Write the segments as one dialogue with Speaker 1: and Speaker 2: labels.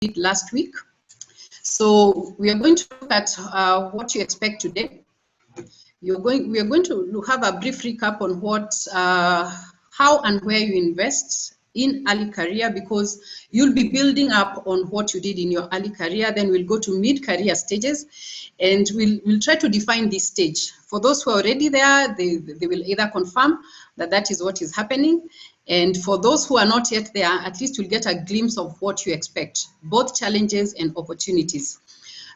Speaker 1: did last week. So we are going to look at what you expect today. We are going to have a brief recap on what, how and where you invest in early career, because you'll be building up on what you did in your early career. Then we'll go to mid-career stages, and we'll try to define this stage. For those who are already there, they will either confirm that that is what is happening. And for those who are not yet there, at least you'll get a glimpse of what you expect, both challenges and opportunities.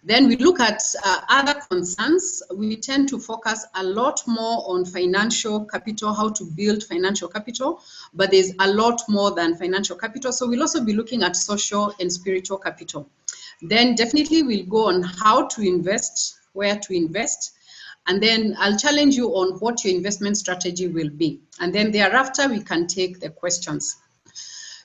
Speaker 1: Then we look at other concerns. We tend to focus a lot more on financial capital, how to build financial capital, but there's a lot more than financial capital. So we'll also be looking at social and spiritual capital. Then definitely we'll go on how to invest, where to invest, and then I'll challenge you on what your investment strategy will be. And then thereafter, we can take the questions.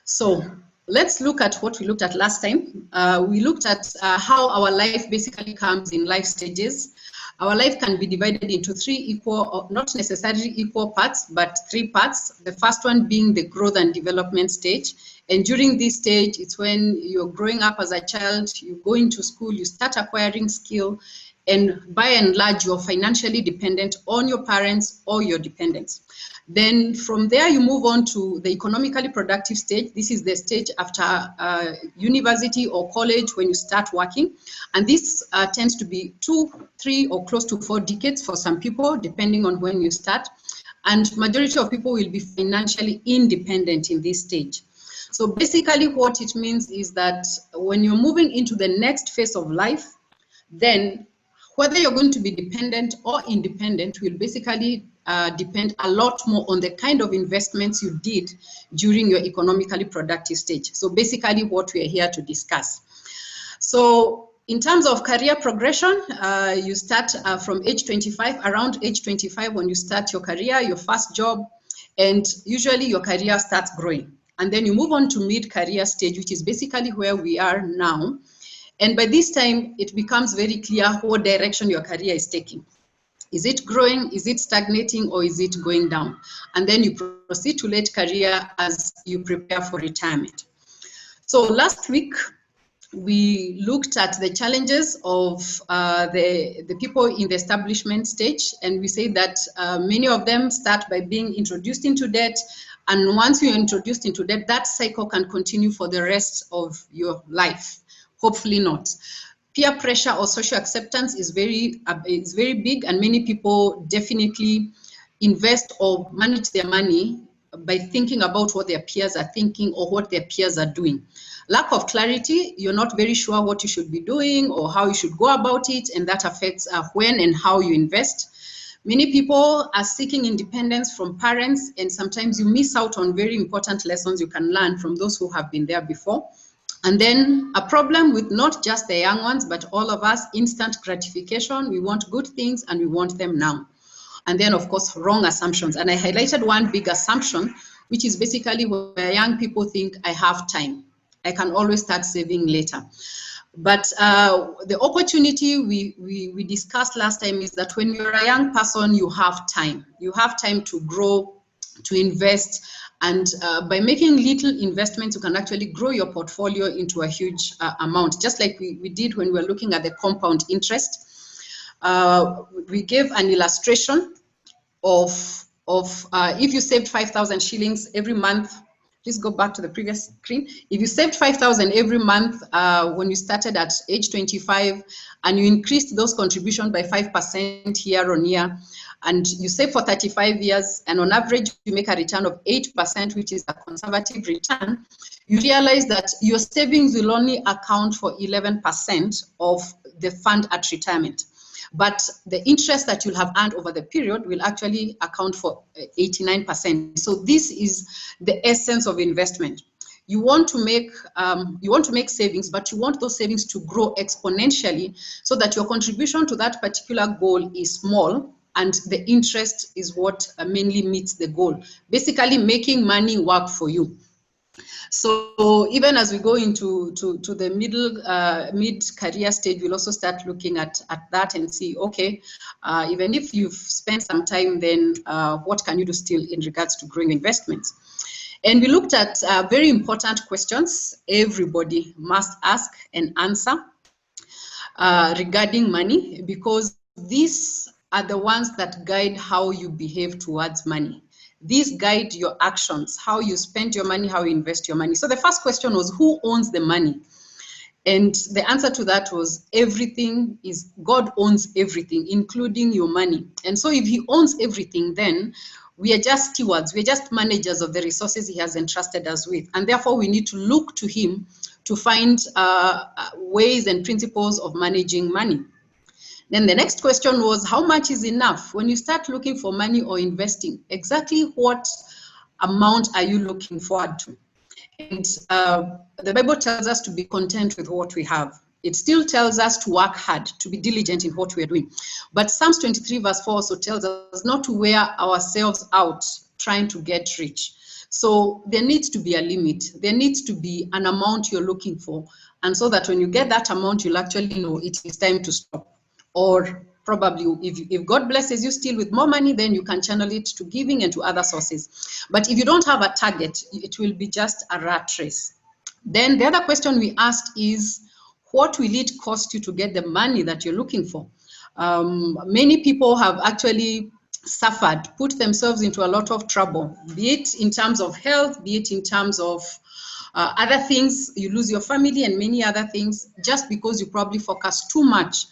Speaker 1: So let's look at what we looked at last time. We looked at how our life basically comes in life stages. Our life can be divided into three equal, or not necessarily equal parts, but three parts. The first one being the growth and development stage. And during this stage, it's when you're growing up as a child, you go into school, you start acquiring skill, and by and large, you're financially dependent on your parents or your dependents. Then from there, you move on to the economically productive stage. This is the stage after university or college when you start working. And this tends to be 2, 3, or close to 4 decades for some people, depending on when you start. And majority of people will be financially independent in this stage. So basically what it means is that when you're moving into the next phase of life, then whether you're going to be dependent or independent will basically depend a lot more on the kind of investments you did during your economically productive stage. So basically what we are here to discuss. So in terms of career progression, you start from age 25, around age 25 when you start your career, your first job, and usually your career starts growing. And then you move on to mid-career stage, which is basically where we are now. And by this time, it becomes very clear what direction your career is taking. Is it growing, is it stagnating, or is it going down? And then you proceed to late career as you prepare for retirement. So last week, we looked at the challenges of the people in the establishment stage, and we say that many of them start by being introduced into debt, and once you're introduced into debt, that cycle can continue for the rest of your life. Hopefully not. Peer pressure or social acceptance is very big, and many people definitely invest or manage their money by thinking about what their peers are thinking or what their peers are doing. Lack of clarity, you're not very sure what you should be doing or how you should go about it, and that affects when and how you invest. Many people are seeking independence from parents, and sometimes you miss out on very important lessons you can learn from those who have been there before. And then a problem with not just the young ones, but all of us, instant gratification. We want good things and we want them now. And then, of course, wrong assumptions. And I highlighted one big assumption, which is basically where young people think, I have time. I can always start saving later. But the opportunity we discussed last time is that when you're a young person, you have time. You have time to grow, to invest, and by making little investments, you can actually grow your portfolio into a huge amount, just like we did when we were looking at the compound interest. We gave an illustration of if you saved 5,000 shillings every month. Please go back to the previous screen. If you saved 5,000 every month when you started at age 25, and you increased those contributions by 5% year on year, and you save for 35 years, and on average you make a return of 8%, which is a conservative return, you realize that your savings will only account for 11% of the fund at retirement. But the interest that you'll have earned over the period will actually account for 89%. So this is the essence of investment. You want to make savings, but you want those savings to grow exponentially so that your contribution to that particular goal is small, and the interest is what mainly meets the goal. Basically, making money work for you. So even as we go into the mid-career stage, we'll also start looking at that and see, okay, even if you've spent some time, then what can you do still in regards to growing investments? And we looked at very important questions everybody must ask and answer regarding money, because these are the ones that guide how you behave towards money. These guide your actions, how you spend your money, how you invest your money. So the first question was, who owns the money? And the answer to that was everything is, God owns everything, including your money. And so if he owns everything, then we are just stewards, we're just managers of the resources he has entrusted us with. And therefore we need to look to him to find ways and principles of managing money. Then the next question was, how much is enough? When you start looking for money or investing, exactly what amount are you looking forward to? And the Bible tells us to be content with what we have. It still tells us to work hard, to be diligent in what we are doing. But Psalms 23 verse 4 also tells us not to wear ourselves out trying to get rich. So there needs to be a limit. There needs to be an amount you're looking for. And so that when you get that amount, you'll actually know it is time to stop. Or probably if God blesses you still with more money, then you can channel it to giving and to other sources. But if you don't have a target, it will be just a rat race. Then the other question we asked is, what will it cost you to get the money that you're looking for? Many people have actually suffered, put themselves into a lot of trouble, be it in terms of health, be it in terms of other things. You lose your family and many other things just because you probably focus too much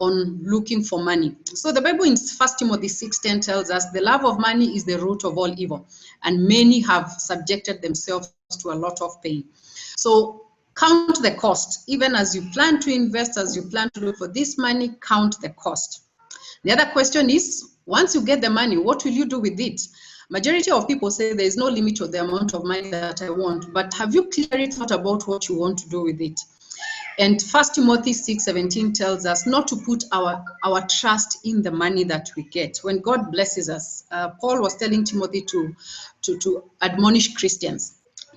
Speaker 1: on looking for money. So the Bible in 1 Timothy 6:10 tells us the love of money is the root of all evil, and many have subjected themselves to a lot of pain. So count the cost. Even as you plan to invest, as you plan to look for this money, count the cost. The other question is, once you get the money, what will you do with it? Majority of people say there is no limit to the amount of money that I want, but have you clearly thought about what you want to do with it? And 1 Timothy 6:17 tells us not to put our trust in the money that we get. When God blesses us, Paul was telling Timothy to admonish Christians.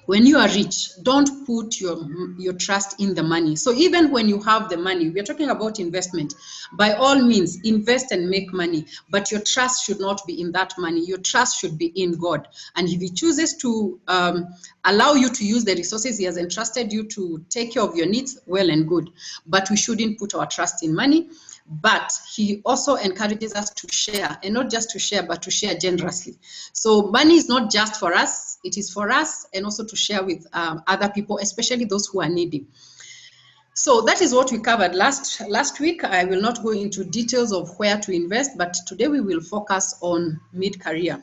Speaker 1: When you are rich, don't put your trust in the money. So even when you have the money, we are talking about investment. By all means, invest and make money, but your trust should not be in that money. Your trust should be in God. And if he chooses to allow you to use the resources he has entrusted you to take care of your needs, well and good. But we shouldn't put our trust in money. But he also encourages us to share, and not just to share, but to share generously. So money is not just for us, it is for us and also to share with other people, especially those who are needy. So that is what we covered last week. I will not go into details of where to invest, but today we will focus on mid-career.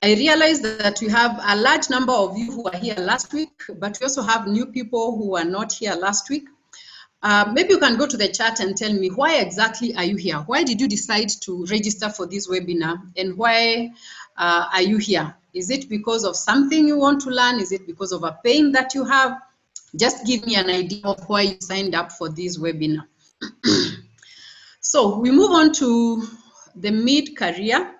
Speaker 1: I realize that we have a large number of you who are here last week, but we also have new people who are not here last week. Maybe you can go to the chat and tell me, why exactly are you here? Why did you decide to register for this webinar? And why are you here? Is it because of something you want to learn? Is it because of a pain that you have? Just give me an idea of why you signed up for this webinar. So we move on to the mid-career.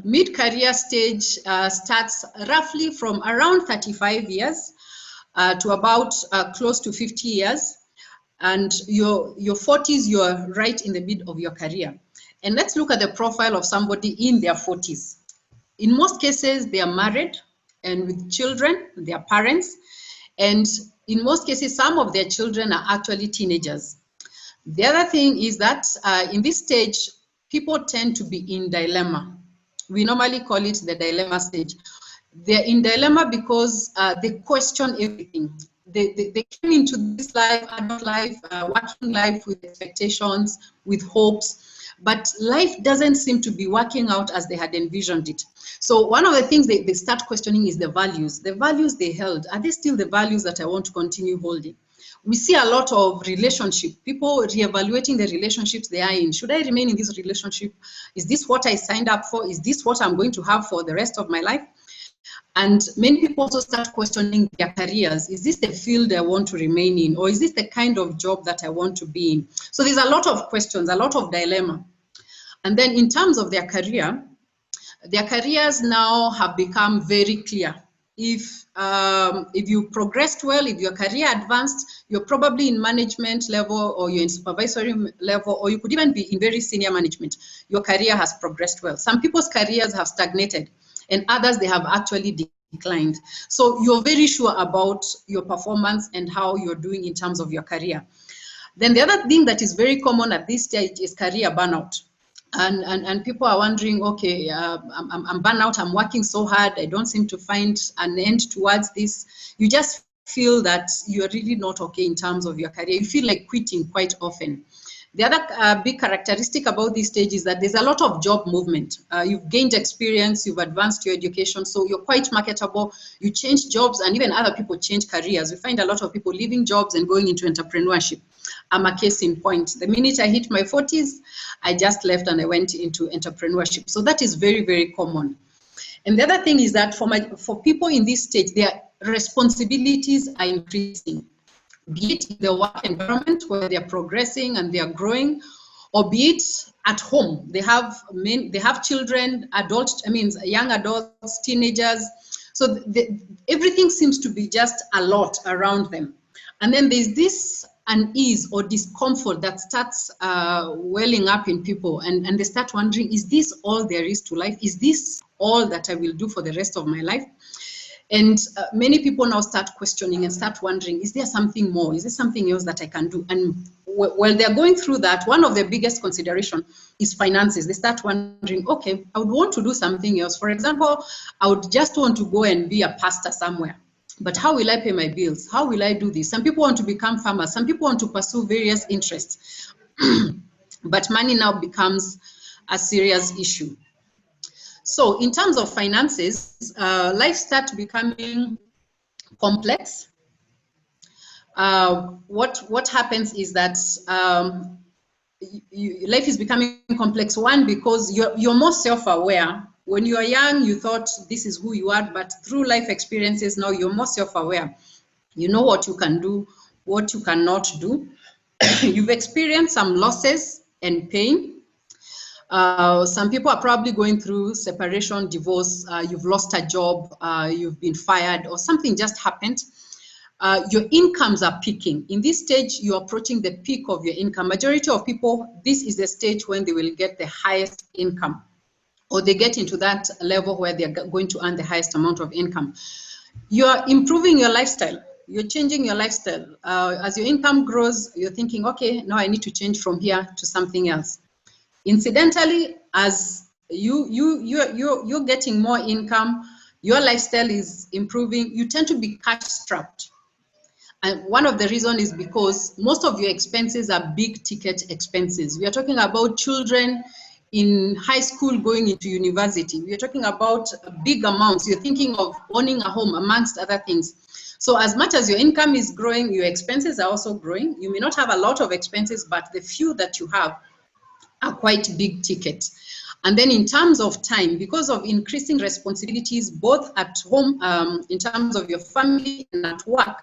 Speaker 1: Mid-career stage starts roughly from around 35 years. To about close to 50 years, and your 40s, you're right in the mid of your career. And let's look at the profile of somebody in their 40s. In most cases, they are married and with children, their parents, and in most cases, some of their children are actually teenagers. The other thing is that in this stage, people tend to be in dilemma. We normally call it the dilemma stage. They're in dilemma because they question everything. They came into this life, adult life, working life with expectations, with hopes, but life doesn't seem to be working out as they had envisioned it. So one of the things they start questioning is the values. The values they held, are they still the values that I want to continue holding? We see a lot of relationship, people reevaluating the relationships they are in. Should I remain in this relationship? Is this what I signed up for? Is this what I'm going to have for the rest of my life? And many people also start questioning their careers. Is this the field I want to remain in? Or is this the kind of job that I want to be in? So there's a lot of questions, a lot of dilemma. And then in terms of their career, their careers now have become very clear. If you progressed well, if your career advanced, you're probably in management level, or you're in supervisory level, or you could even be in very senior management. Your career has progressed well. Some people's careers have stagnated, and others, they have actually declined. So you're very sure about your performance and how you're doing in terms of your career. Then the other thing that is very common at this stage is career burnout. And people are wondering, okay, I'm burnout, I'm working so hard, I don't seem to find an end towards this. You just feel that you're really not okay in terms of your career. You feel like quitting quite often. The other big characteristic about this stage is that there's a lot of job movement. You've gained experience, you've advanced your education, so you're quite marketable. You change jobs, and even other people change careers. We find a lot of people leaving jobs and going into entrepreneurship. I'm a case in point. The minute I hit my 40s, I just left and I went into entrepreneurship. So that is very, very common. And the other thing is that for people in this stage, their responsibilities are increasing, be it in the work environment where they're progressing and they're growing, or be it at home. They have children, young adults, teenagers. So everything seems to be just a lot around them. And then there's this unease or discomfort that starts welling up in people, and they start wondering, is this all there is to life? Is this all that I will do for the rest of my life? And many people now start questioning and start wondering, is there something more? Is there something else that I can do? And while they're going through that, one of the biggest consideration is finances. They start wondering, okay, I would want to do something else. For example, I would just want to go and be a pastor somewhere. But how will I pay my bills? How will I do this? Some people want to become farmers. Some people want to pursue various interests. But money now becomes a serious issue. So in terms of finances, life starts becoming complex. What happens is that life is becoming complex. One, because you're more self-aware. When you are young, you thought this is who you are, but through life experiences now you're more self-aware. You know what you can do, what you cannot do. You've experienced some losses and pain. Some people are probably going through separation, divorce, you've lost a job, you've been fired, or something just happened. Your incomes are peaking. In this stage, you're approaching the peak of your income. Majority of people, this is the stage when they will get the highest income, or they get into that level where they're going to earn the highest amount of income. You're improving your lifestyle. You're changing your lifestyle. As your income grows, you're thinking, okay, now I need to change from here to something else. Incidentally, as you're getting more income, your lifestyle is improving, you tend to be cash strapped. And one of the reasons is because most of your expenses are big ticket expenses. We are talking about children in high school going into university. We are talking about big amounts. You're thinking of owning a home, amongst other things. So as much as your income is growing, your expenses are also growing. You may not have a lot of expenses, but the few that you have are quite big ticket. And then in terms of time, because of increasing responsibilities, both at home, in terms of your family and at work,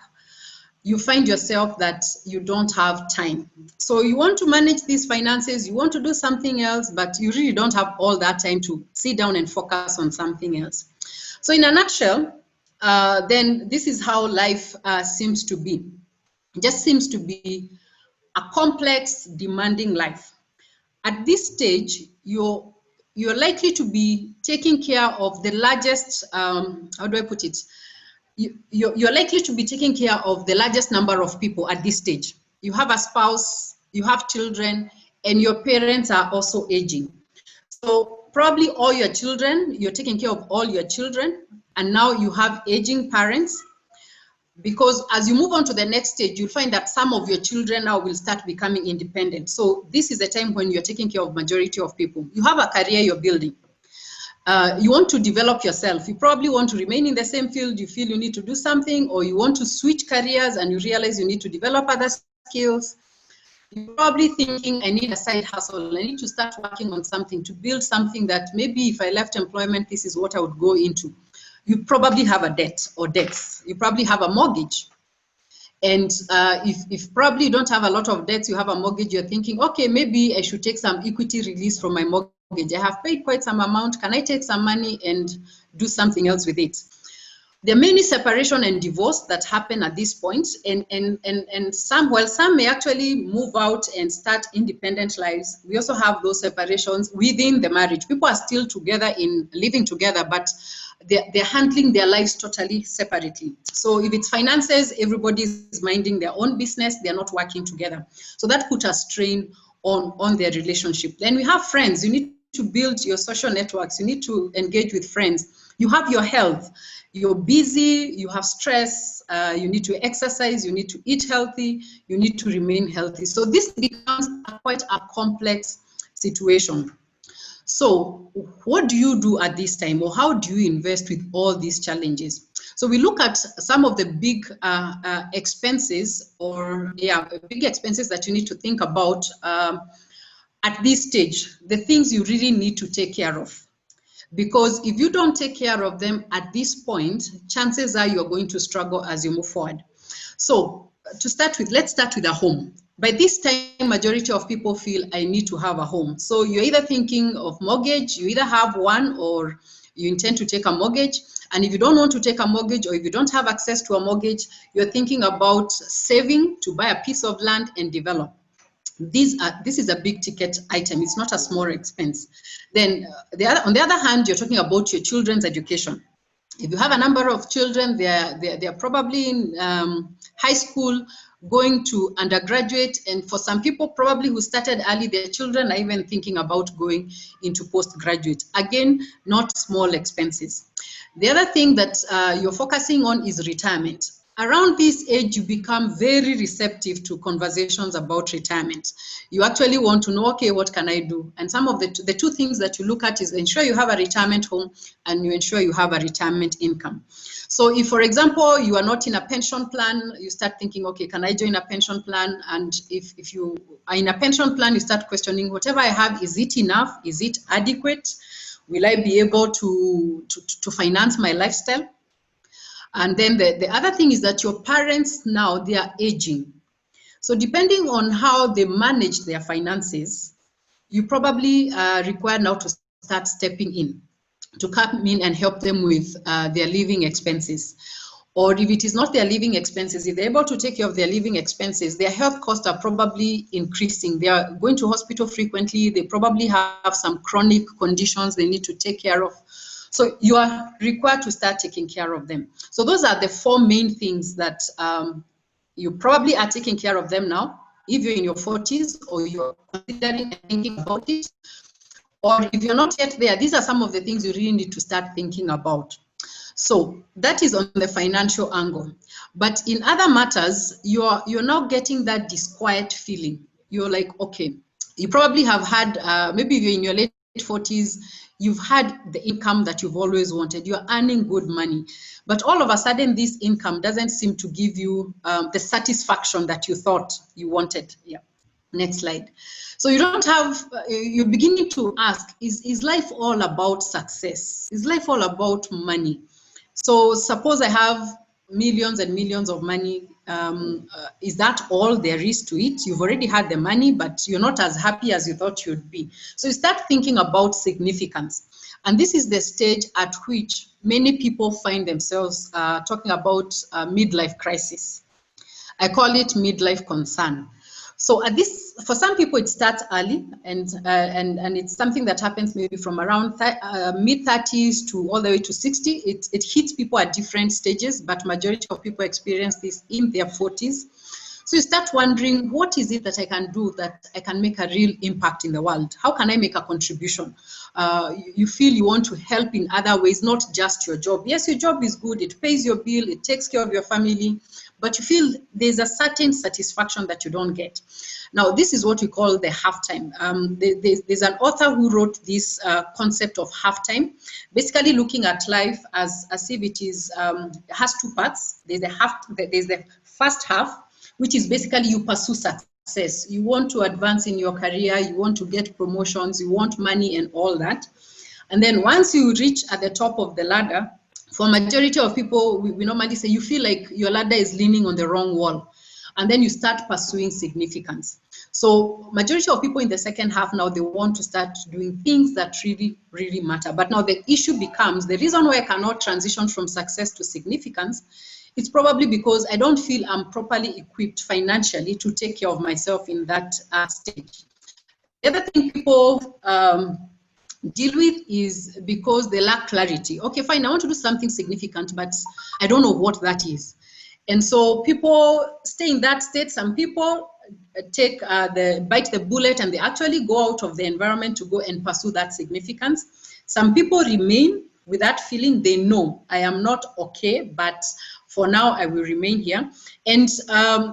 Speaker 1: you find yourself that you don't have time. So you want to manage these finances, you want to do something else, but you really don't have all that time to sit down and focus on something else. So in a nutshell, then this is how life seems to be. It just seems to be a complex, demanding life. At this stage, you're likely to be taking care of the largest, how do I put it? You're likely to be taking care of the largest number of people at this stage. You have a spouse, you have children, and your parents are also aging. So probably all your children, you're taking care of all your children, and now you have aging parents. Because as you move on to the next stage, you'll find that some of your children now will start becoming independent. So this is a time when you're taking care of majority of people. You have a career you're building. You want to develop yourself. You probably want to remain in the same field. You feel you need to do something, or you want to switch careers and you realize you need to develop other skills. You're probably thinking, I need a side hustle. I need to start working on something to build something that maybe if I left employment, this is what I would go into. You probably have a debt or debts. You probably have a mortgage. And if probably you don't have a lot of debts, you have a mortgage, you're thinking, okay, maybe I should take some equity release from my mortgage. I have paid quite some amount. Can I take some money and do something else with it? There are many separation and divorce that happen at this point, and some may actually move out and start independent lives. We also have those separations within the marriage. People are still together in living together, but they're handling their lives totally separately. So if it's finances, everybody's minding their own business, they're not working together. So that put a strain on their relationship. Then we have friends. You need to build your social networks. You need to engage with friends. You have your health. You're busy, you have stress, you need to exercise, you need to eat healthy, you need to remain healthy. So this becomes quite a complex situation. So what do you do at this time, or how do you invest with all these challenges? So we look at some of the big expenses, big expenses that you need to think about at this stage, the things you really need to take care of. Because if you don't take care of them at this point, chances are you're going to struggle as you move forward. So to start with, let's start with a home. By this time, majority of people feel I need to have a home. So you're either thinking of mortgage, you either have one or you intend to take a mortgage. And if you don't want to take a mortgage, or if you don't have access to a mortgage, you're thinking about saving to buy a piece of land and develop. This is a big ticket item. It's not a small expense. Then on the other hand, you're talking about your children's education. If you have a number of children, they're probably in high school, going to undergraduate, and for some people probably who started early, their children are even thinking about going into postgraduate. Again, not small expenses. The other thing that you're focusing on is retirement. Around this age, you become very receptive to conversations about retirement. You actually want to know, okay, what can I do? And some of the two things that you look at is ensure you have a retirement home and you ensure you have a retirement income. So if, for example, you are not in a pension plan, you start thinking, okay, can I join a pension plan? And if you are in a pension plan, you start questioning, whatever I have, is it enough? Is it adequate? Will I be able to finance my lifestyle? And then the other thing is that your parents now, they are aging. So depending on how they manage their finances, you probably require now to start stepping in, to come in and help them with their living expenses. Or if it is not their living expenses, if they're able to take care of their living expenses, their health costs are probably increasing. They are going to hospital frequently. They probably have some chronic conditions they need to take care of. So you are required to start taking care of them. So those are the four main things that you probably are taking care of them now. If you're in your 40s or you're considering and thinking about it, or if you're not yet there, these are some of the things you really need to start thinking about. So that is on the financial angle. But in other matters, you're now getting that disquiet feeling. You're like, okay, you probably have had, maybe if you're in your late 40s, you've had the income that you've always wanted. You're earning good money. But all of a sudden, this income doesn't seem to give you the satisfaction that you thought you wanted. Yeah. Next slide. So you don't have, you're beginning to ask, is life all about success? Is life all about money? So suppose I have millions and millions of money. Is that all there is to it? You've already had the money, but you're not as happy as you thought you'd be. So you start thinking about significance. And this is the stage at which many people find themselves talking about midlife crisis. I call it midlife concern. So at this, for some people, it starts early, and it's something that happens maybe from around mid-30s to all the way to 60. It hits people at different stages, but majority of people experience this in their 40s. So you start wondering, what is it that I can do that I can make a real impact in the world? How can I make a contribution? You feel you want to help in other ways, not just your job. Yes, your job is good. It pays your bill. It takes care of your family. But you feel there's a certain satisfaction that you don't get. Now, this is what we call the halftime. There's an author who wrote this concept of halftime, basically looking at life as if it is has two parts. There's the first half, which is basically you pursue success. You want to advance in your career, you want to get promotions, you want money and all that. And then once you reach at the top of the ladder, for majority of people, we normally say you feel like your ladder is leaning on the wrong wall. and then you start pursuing significance. So majority of people in the second half now, they want to start doing things that really, really matter. But now the issue becomes, the reason why I cannot transition from success to significance, it's probably because I don't feel I'm properly equipped financially to take care of myself in that stage. The other thing people deal with is because they lack clarity. Okay, fine, I want to do something significant, but I don't know what that is. And so people stay in that state. Some people bite the bullet and they actually go out of the environment to go and pursue that significance. Some people remain with that feeling, they know I am not okay, but for now I will remain here. And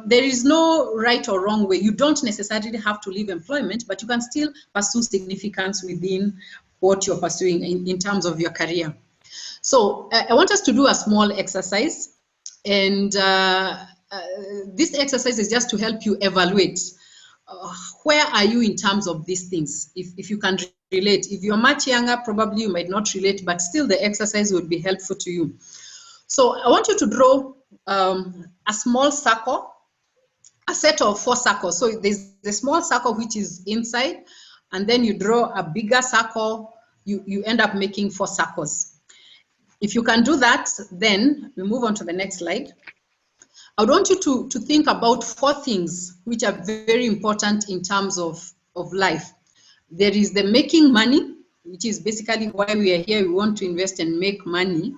Speaker 1: there is no right or wrong way. You don't necessarily have to leave employment, but you can still pursue significance within what you're pursuing in terms of your career. So I want us to do a small exercise, and this exercise is just to help you evaluate where are you in terms of these things. If you can relate, if you're much younger, probably you might not relate, but still the exercise would be helpful to you. So I want you to draw a small circle, a set of 4 circles. So there's the small circle which is inside, and then you draw a bigger circle, you end up making 4 circles. If you can do that, then we move on to the next slide. I want you to think about 4 things which are very important in terms of life. There is the making money, which is basically why we are here. We want to invest and make money.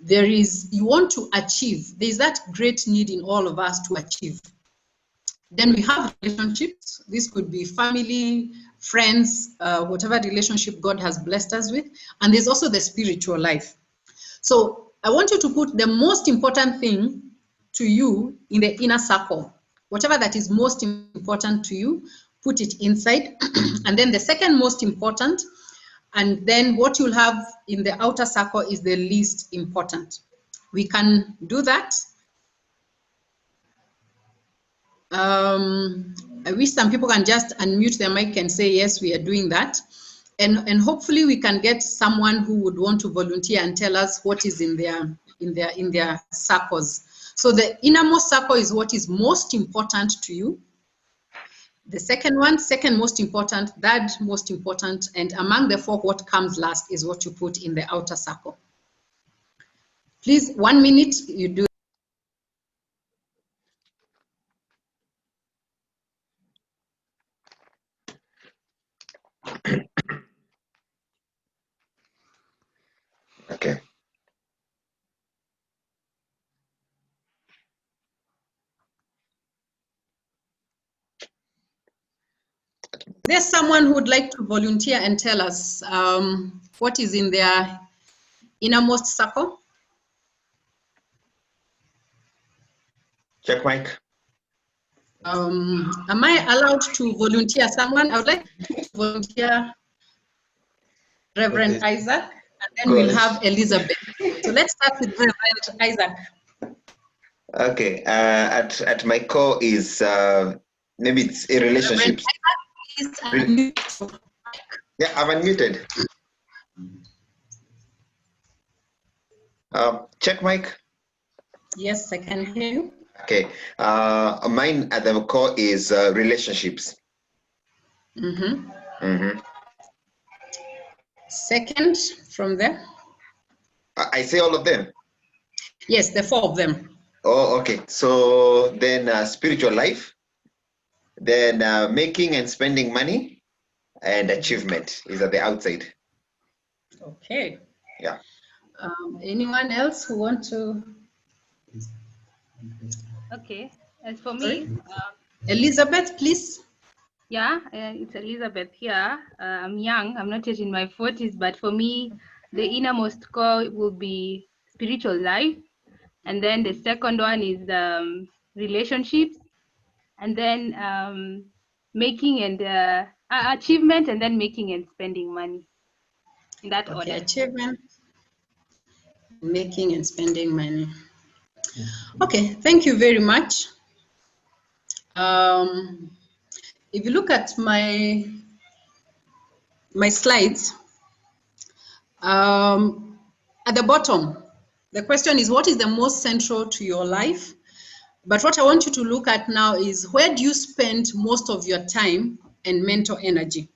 Speaker 1: There is, you want to achieve. There's that great need in all of us to achieve. Then we have relationships. This could be family, friends, whatever relationship God has blessed us with. And there's also the spiritual life. So I want you to put the most important thing to you in the inner circle. Whatever that is most important to you, put it inside. And then the second most important, and then what you'll have in the outer circle is the least important. We can do that. I wish some people can just unmute their mic and say, yes, we are doing that. And hopefully we can get someone who would want to volunteer and tell us what is in their circles. So the innermost circle is what is most important to you. The second one, second most important, third most important, and among the 4, what comes last is what you put in the outer circle. Please, 1 minute, you do.
Speaker 2: Okay.
Speaker 1: There's someone who would like to volunteer and tell us what is in their innermost circle?
Speaker 2: Check mic.
Speaker 1: Am I allowed to volunteer someone? I would like to volunteer Reverend Isaac, and then we'll have Elizabeth. So let's start with Reverend Isaac.
Speaker 2: Okay. At my core is maybe it's a relationship. Yeah, I'm unmuted. Check mic.
Speaker 1: Yes, I can hear you.
Speaker 2: Okay. Mine at the core is relationships.
Speaker 1: Mm-hmm.
Speaker 2: Mm-hmm.
Speaker 1: Second from there.
Speaker 2: I say all of them.
Speaker 1: Yes, the 4 of them.
Speaker 2: Oh, okay. So then spiritual life, then making and spending money, and achievement is at the outside.
Speaker 1: Okay.
Speaker 2: Yeah.
Speaker 1: Anyone else who want to?
Speaker 3: Okay. As for me,
Speaker 1: Elizabeth, please.
Speaker 3: Yeah, it's Elizabeth here. I'm young. I'm not yet in my 40s, but for me, the innermost core will be spiritual life. And then the second one is relationships. And then making and achievement, and then making and spending money. In that order.
Speaker 1: Achievement, making and spending money. Okay, thank you very much. If you look at my slides, at the bottom, the question is, what is the most central to your life? But what I want you to look at now is, where do you spend most of your time and mental energy?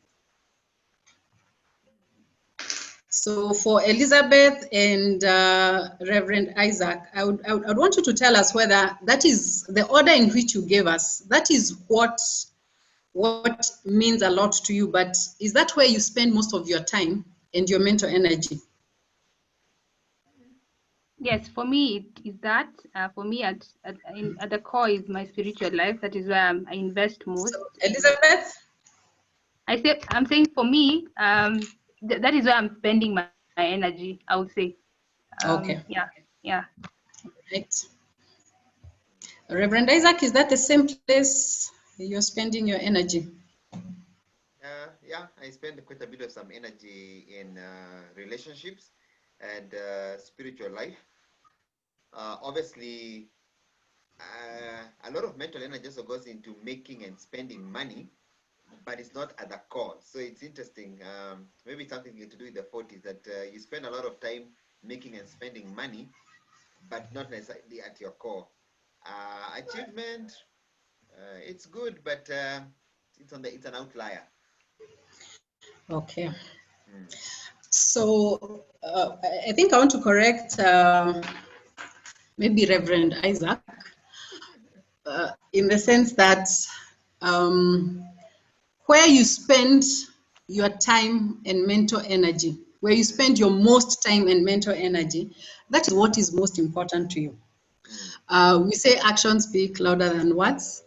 Speaker 1: So for Elizabeth and Reverend Isaac, I would want you to tell us whether that is the order in which you gave us. That is what means a lot to you, but is that where you spend most of your time and your mental energy?
Speaker 3: Yes, for me it is that. For me, at the core is my spiritual life. That is where I invest most.
Speaker 1: So, Elizabeth?
Speaker 3: I'm saying for me, that is where I'm spending my energy, I would say.
Speaker 1: Okay.
Speaker 3: Yeah.
Speaker 1: Right. Reverend Isaac, is that the same place you're spending your energy?
Speaker 2: Yeah, I spend quite a bit of some energy in relationships and spiritual life. Obviously, a lot of mental energy also goes into making and spending money, but it's not at the core. So it's interesting. Maybe it's something to do with the 40s, that you spend a lot of time making and spending money, but not necessarily at your core. Achievement, it's good, but it's an outlier.
Speaker 1: Okay.
Speaker 2: Mm.
Speaker 1: So I think I want to correct maybe Reverend Isaac in the sense that where you spend your time and mental energy, where you spend your most time and mental energy, that is what is most important to you. We say actions speak louder than words.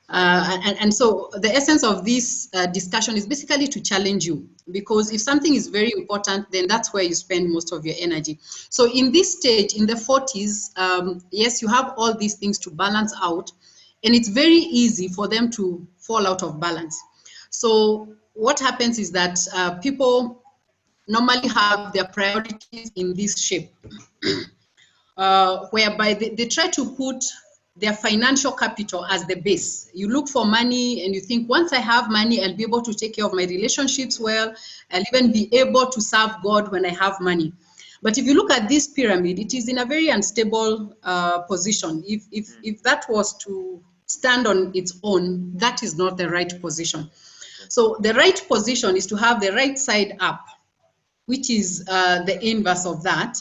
Speaker 1: And so the essence of this discussion is basically to challenge you, because if something is very important, then that's where you spend most of your energy. So in this stage, in the 40s, yes, you have all these things to balance out, and it's very easy for them to fall out of balance. So what happens is that people normally have their priorities in this shape, whereby they try to put their financial capital as the base. You look for money and you think, once I have money, I'll be able to take care of my relationships well. I'll even be able to serve God when I have money. But if you look at this pyramid, it is in a very unstable position. If that was to stand on its own, that is not the right position. So the right position is to have the right side up, which is the inverse of that,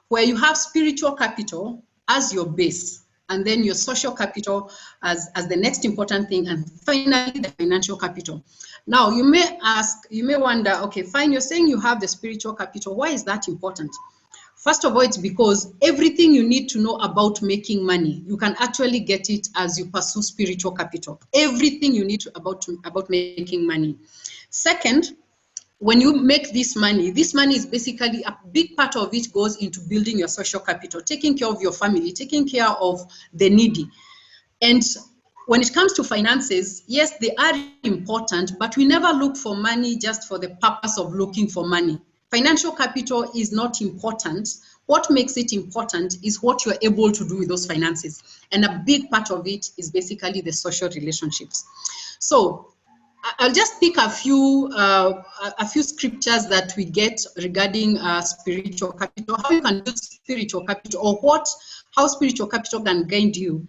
Speaker 1: where you have spiritual capital as your base, and then your social capital as the next important thing, and finally the financial capital. Now you may ask, you may wonder, okay, fine, you're saying you have the spiritual capital. Why is that important? First of all, it's because everything you need to know about making money, you can actually get it as you pursue spiritual capital. Everything you need about making money. Second, when you make this money is basically, a big part of it goes into building your social capital, taking care of your family, taking care of the needy. And when it comes to finances, yes, they are important, but we never look for money just for the purpose of looking for money. Financial capital is not important. What makes it important is what you're able to do with those finances. And a big part of it is basically the social relationships. So I'll just pick a few scriptures that we get regarding spiritual capital, how you can use spiritual capital, or how spiritual capital can guide you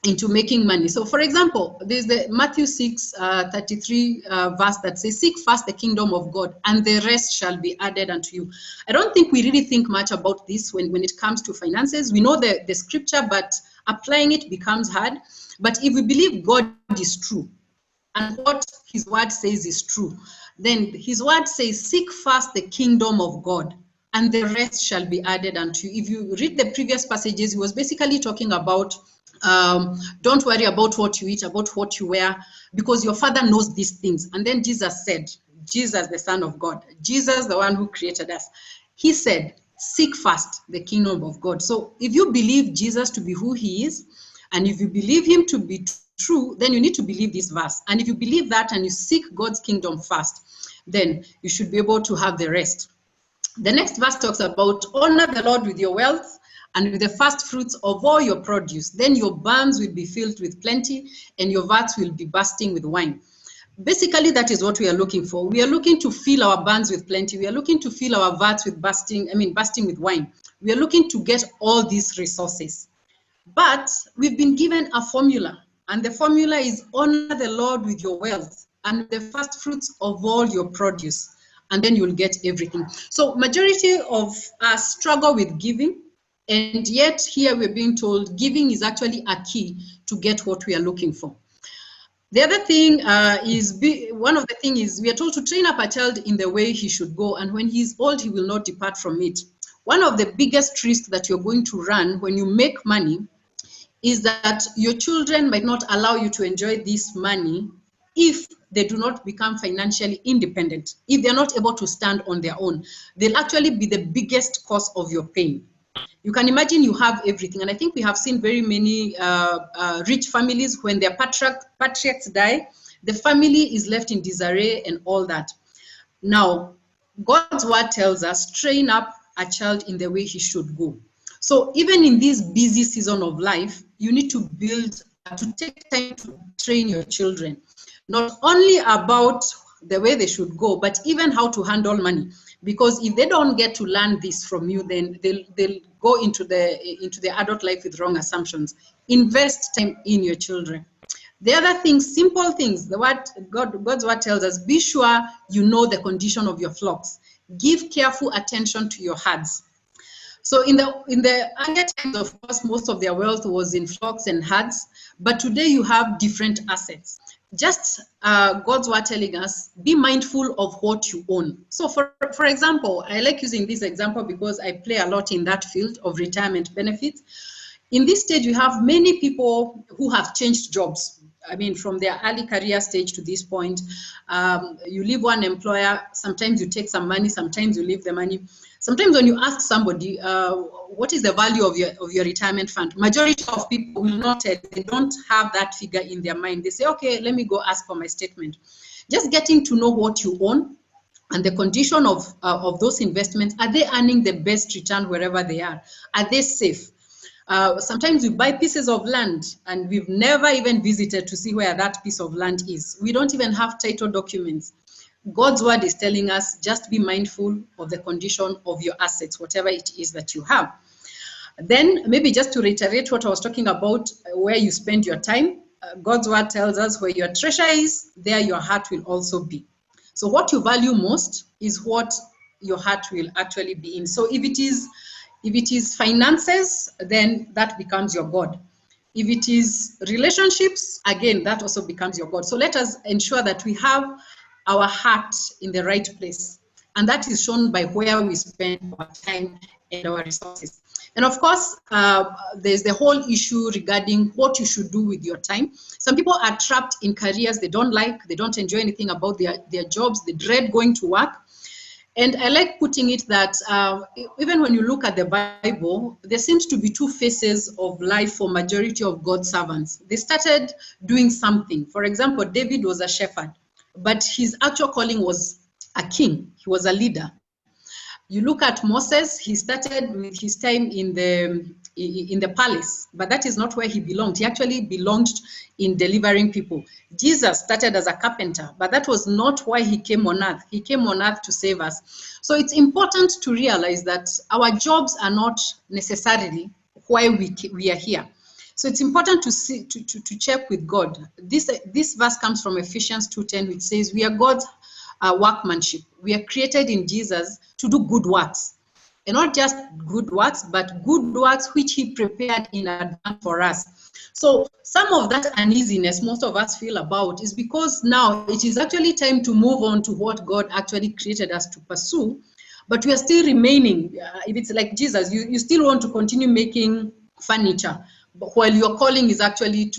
Speaker 1: into making money. So for example, there's the Matthew 6:33 verse that says, seek first the kingdom of God and the rest shall be added unto you. I don't think we really think much about this when it comes to finances. We know the scripture, but applying it becomes hard. But if we believe God is true, and what his word says is true, then his word says, seek first the kingdom of God and the rest shall be added unto you. If you read the previous passages, he was basically talking about don't worry about what you eat, about what you wear, because your father knows these things. And then Jesus said, Jesus, the Son of God, Jesus, the one who created us, he said, seek first the kingdom of God. So if you believe Jesus to be who he is, and if you believe him to be true, then you need to believe this verse. And if you believe that and you seek God's kingdom first, then you should be able to have the rest. The next verse talks about honor the Lord with your wealth and with the first fruits of all your produce. Then your barns will be filled with plenty and your vats will be bursting with wine. Basically, that is what we are looking for. We are looking to fill our barns with plenty. We are looking to fill our vats with bursting with wine. We are looking to get all these resources. But we've been given a formula, and the formula is honor the Lord with your wealth and the first fruits of all your produce, and then you'll get everything. So majority of us struggle with giving, and yet here we're being told giving is actually a key to get what we are looking for. The other thing one of the things is we are told to train up a child in the way he should go, and when he is old, he will not depart from it. One of the biggest risks that you're going to run when you make money is that your children might not allow you to enjoy this money if they do not become financially independent. If they're not able to stand on their own, they'll actually be the biggest cause of your pain. You can imagine you have everything, and I think we have seen very many rich families, when their patriarchs die, the family is left in disarray and all that. Now, God's word tells us, train up a child in the way he should go. So even in this busy season of life, you need to take time to train your children, not only about the way they should go, but even how to handle money. Because if they don't get to learn this from you, then they'll go into the adult life with wrong assumptions. Invest time in your children. The other things, simple things, God's word tells us, be sure you know the condition of your flocks. Give careful attention to your herds. So in the earlier times, of course, most of their wealth was in flocks and herds, but today you have different assets. Just God's word telling us, be mindful of what you own. So for example, I like using this example because I play a lot in that field of retirement benefits. In this stage, you have many people who have changed jobs. I mean, from their early career stage to this point, you leave one employer, sometimes you take some money, sometimes you leave the money. Sometimes when you ask somebody, what is the value of your retirement fund? Majority of people will not tell, they don't have that figure in their mind. They say, okay, let me go ask for my statement. Just getting to know what you own and the condition of those investments. Are they earning the best return wherever they are? Are they safe? Sometimes we buy pieces of land and we've never even visited to see where that piece of land is. We don't even have title documents. God's word is telling us, just be mindful of the condition of your assets, whatever it is that you have. Then maybe just to reiterate what I was talking about, where you spend your time, God's word tells us where your treasure is, there your heart will also be. So what you value most is what your heart will actually be in. So if it is finances, then that becomes your God. If it is relationships, again, that also becomes your God. So let us ensure that we have our heart in the right place. And that is shown by where we spend our time and our resources. And of course, there's the whole issue regarding what you should do with your time. Some people are trapped in careers they don't like, they don't enjoy anything about their jobs, they dread going to work. And I like putting it that even when you look at the Bible, there seems to be two phases of life for majority of God's servants. They started doing something. For example, David was a shepherd, but his actual calling was a king. He was a leader. You look at Moses, he started with his time in the palace, but that is not where he belonged. He actually belonged in delivering people. Jesus started as a carpenter, but that was not why he came on earth. He came on earth to save us. So it's important to realize that our jobs are not necessarily why we are here. So it's important to check with God. This verse comes from Ephesians 2:10, which says, we are God's workmanship. We are created in Jesus to do good works. And not just good works, but good works which he prepared in advance for us. So some of that uneasiness most of us feel about is because now it is actually time to move on to what God actually created us to pursue, but we are still remaining. If it's like Jesus, you still want to continue making furniture, but while your calling is actually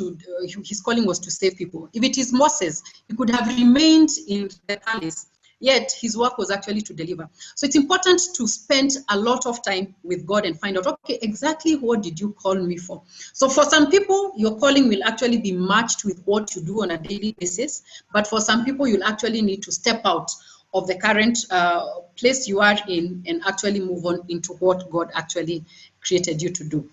Speaker 1: his calling was to save people. If it is Moses, he could have remained in the palace, yet his work was actually to deliver. So it's important to spend a lot of time with God and find out, okay, exactly what did you call me for? So for some people, your calling will actually be matched with what you do on a daily basis. But for some people, you'll actually need to step out of the current place you are in and actually move on into what God actually created you to do.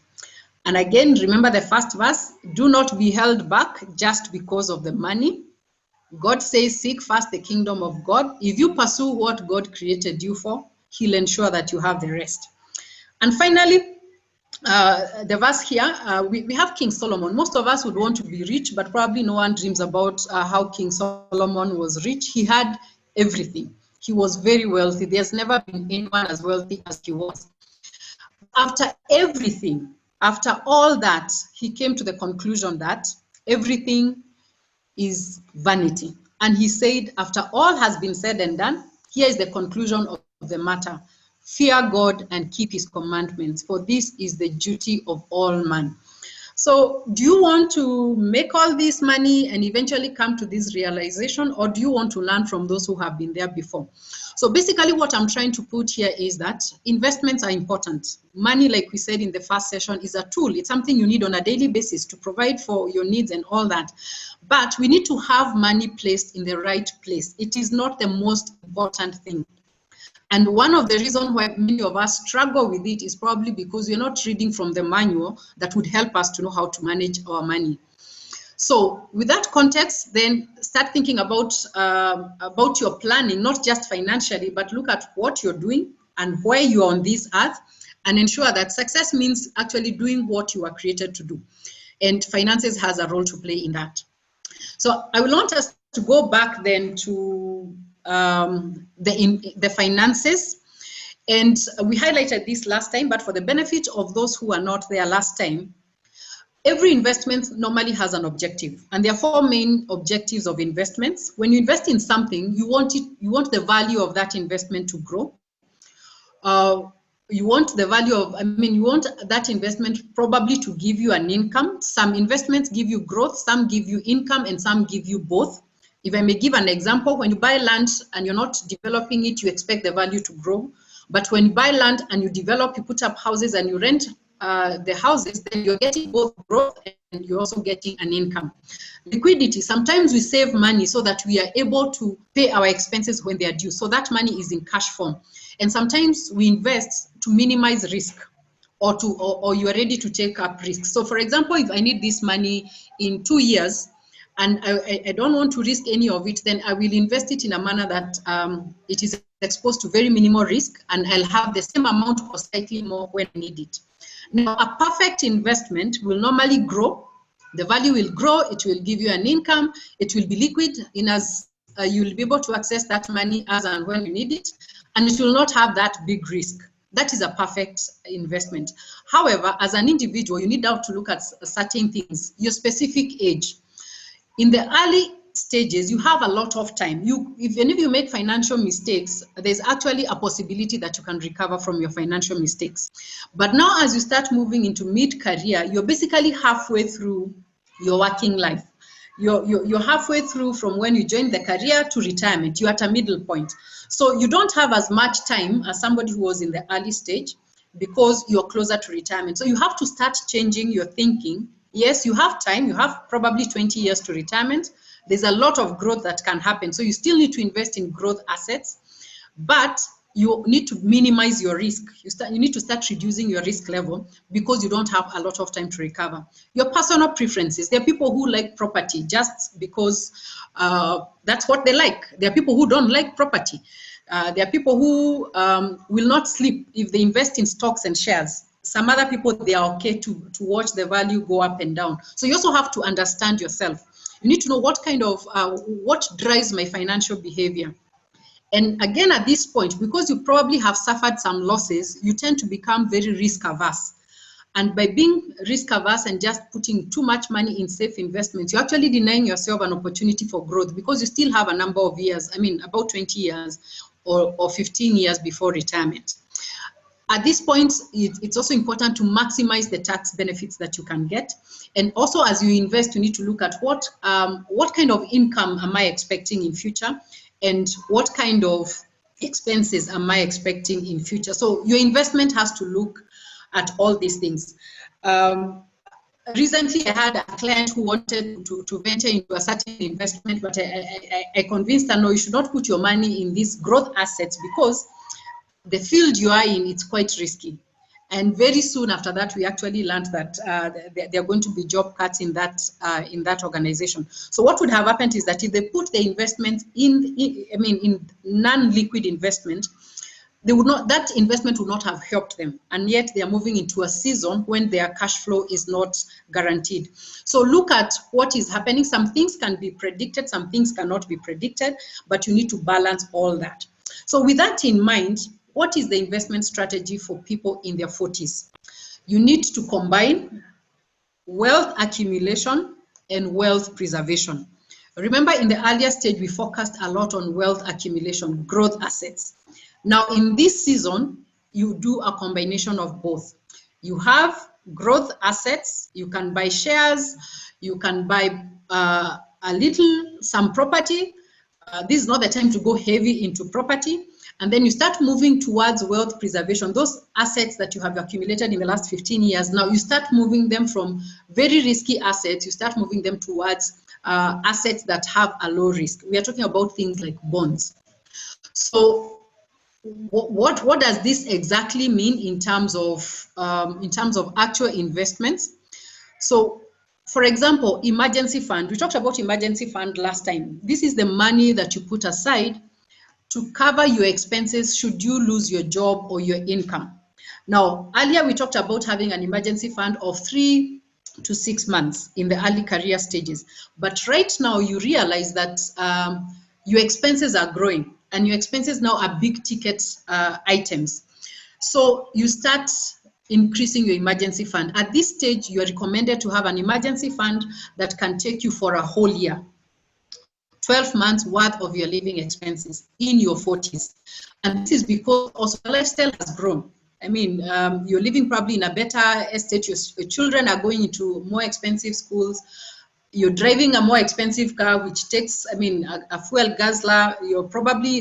Speaker 1: And again, remember the first verse, do not be held back just because of the money. God says, seek first the kingdom of God. If you pursue what God created you for, he'll ensure that you have the rest. And finally, the verse here, we have King Solomon. Most of us would want to be rich, but probably no one dreams about how King Solomon was rich. He had everything. He was very wealthy. There's never been anyone as wealthy as he was. After everything, after all that, he came to the conclusion that everything is vanity. And he said, after all has been said and done, here is the conclusion of the matter. Fear God and keep his commandments, for this is the duty of all man. So do you want to make all this money and eventually come to this realization, or do you want to learn from those who have been there before? So basically what I'm trying to put here is that investments are important. Money, like we said in the first session, is a tool. It's something you need on a daily basis to provide for your needs and all that. But we need to have money placed in the right place. It is not the most important thing. And one of the reasons why many of us struggle with it is probably because we're not reading from the manual that would help us to know how to manage our money. So with that context, then start thinking about your planning, not just financially, but look at what you're doing and where you are on this earth, and ensure that success means actually doing what you are created to do. And finances has a role to play in that. So I will want us to go back then to the finances. And we highlighted this last time, but for the benefit of those who are not there last time, every investment normally has an objective, and there are four main objectives of investments. When you invest in something, you want the value of that investment to grow. You want the value of, you want that investment probably to give you an income. Some investments give you growth, some give you income, and some give you both. If I may give an example, when you buy land and you're not developing it, you expect the value to grow. But when you buy land and you develop, you put up houses and you rent the houses, then you're getting both growth and you're also getting an income. Liquidity, sometimes we save money so that we are able to pay our expenses when they are due. So that money is in cash form. And sometimes we invest to minimize risk, or you are ready to take up risks. So for example, if I need this money in 2 years, and I don't want to risk any of it, then I will invest it in a manner that it is exposed to very minimal risk, and I'll have the same amount or slightly more when I need it. Now, a perfect investment will normally grow. The value will grow, it will give you an income, it will be liquid, in as you will be able to access that money as and when you need it, and it will not have that big risk. That is a perfect investment. However, as an individual, you need now to look at certain things, your specific age. In the early stages, you have a lot of time. Even if you make financial mistakes, there's actually a possibility that you can recover from your financial mistakes. But now, as you start moving into mid-career, you're basically halfway through your working life. You're halfway through from when you join the career to retirement. You're at a middle point. So you don't have as much time as somebody who was in the early stage, because you're closer to retirement. So you have to start changing your thinking. Yes, you have time. You have probably 20 years to retirement. There's a lot of growth that can happen. So you still need to invest in growth assets, but you need to minimize your risk. You need to start reducing your risk level, because you don't have a lot of time to recover. Your personal preferences. There are people who like property just because that's what they like. There are people who don't like property. There are people who will not sleep if they invest in stocks and shares. Some other people, they are okay to watch the value go up and down. So you also have to understand yourself. You need to know what kind of, what drives my financial behavior. And again, at this point, because you probably have suffered some losses, you tend to become very risk averse. And by being risk averse and just putting too much money in safe investments, you're actually denying yourself an opportunity for growth, because you still have a number of years, about 20 years or 15 years before retirement. At this point, it's also important to maximize the tax benefits that you can get. And also, as you invest, you need to look at what kind of income am I expecting in future, and what kind of expenses am I expecting in future. So your investment has to look at all these things. Recently, I had a client who wanted to venture into a certain investment, but I convinced her, no, you should not put your money in these growth assets, because the field you are in, it's quite risky. And very soon after that, we actually learned that there are going to be job cuts in that organization. So what would have happened is that if they put the investment in non-liquid investment, that investment would not have helped them, and yet they are moving into a season when their cash flow is not guaranteed. So look at what is happening. Some things can be predicted, some things cannot be predicted, but you need to balance all that. So with that in mind, what is the investment strategy for people in their 40s? You need to combine wealth accumulation and wealth preservation. Remember, in the earlier stage, we focused a lot on wealth accumulation, growth assets. Now, in this season, you do a combination of both. You have growth assets, you can buy shares, you can buy some property. This is not the time to go heavy into property. And then you start moving towards wealth preservation. Those assets that you have accumulated in the last 15 years, now you start moving them from very risky assets, you start moving them towards assets that have a low risk. We are talking about things like bonds. So what does this exactly mean in terms of actual investments? So, for example, emergency fund. We talked about emergency fund last time. This is the money that you put aside to cover your expenses should you lose your job or your income. Now, earlier we talked about having an emergency fund of 3 to 6 months in the early career stages. But right now you realize that your expenses are growing, and your expenses now are big ticket items. So you start increasing your emergency fund. At this stage, you are recommended to have an emergency fund that can take you for a whole year. 12 months worth of your living expenses in your 40s. And this is because also lifestyle has grown. I mean, you're living probably in a better estate, your children are going into more expensive schools, you're driving a more expensive car, which takes, I mean, a fuel guzzler, you're probably,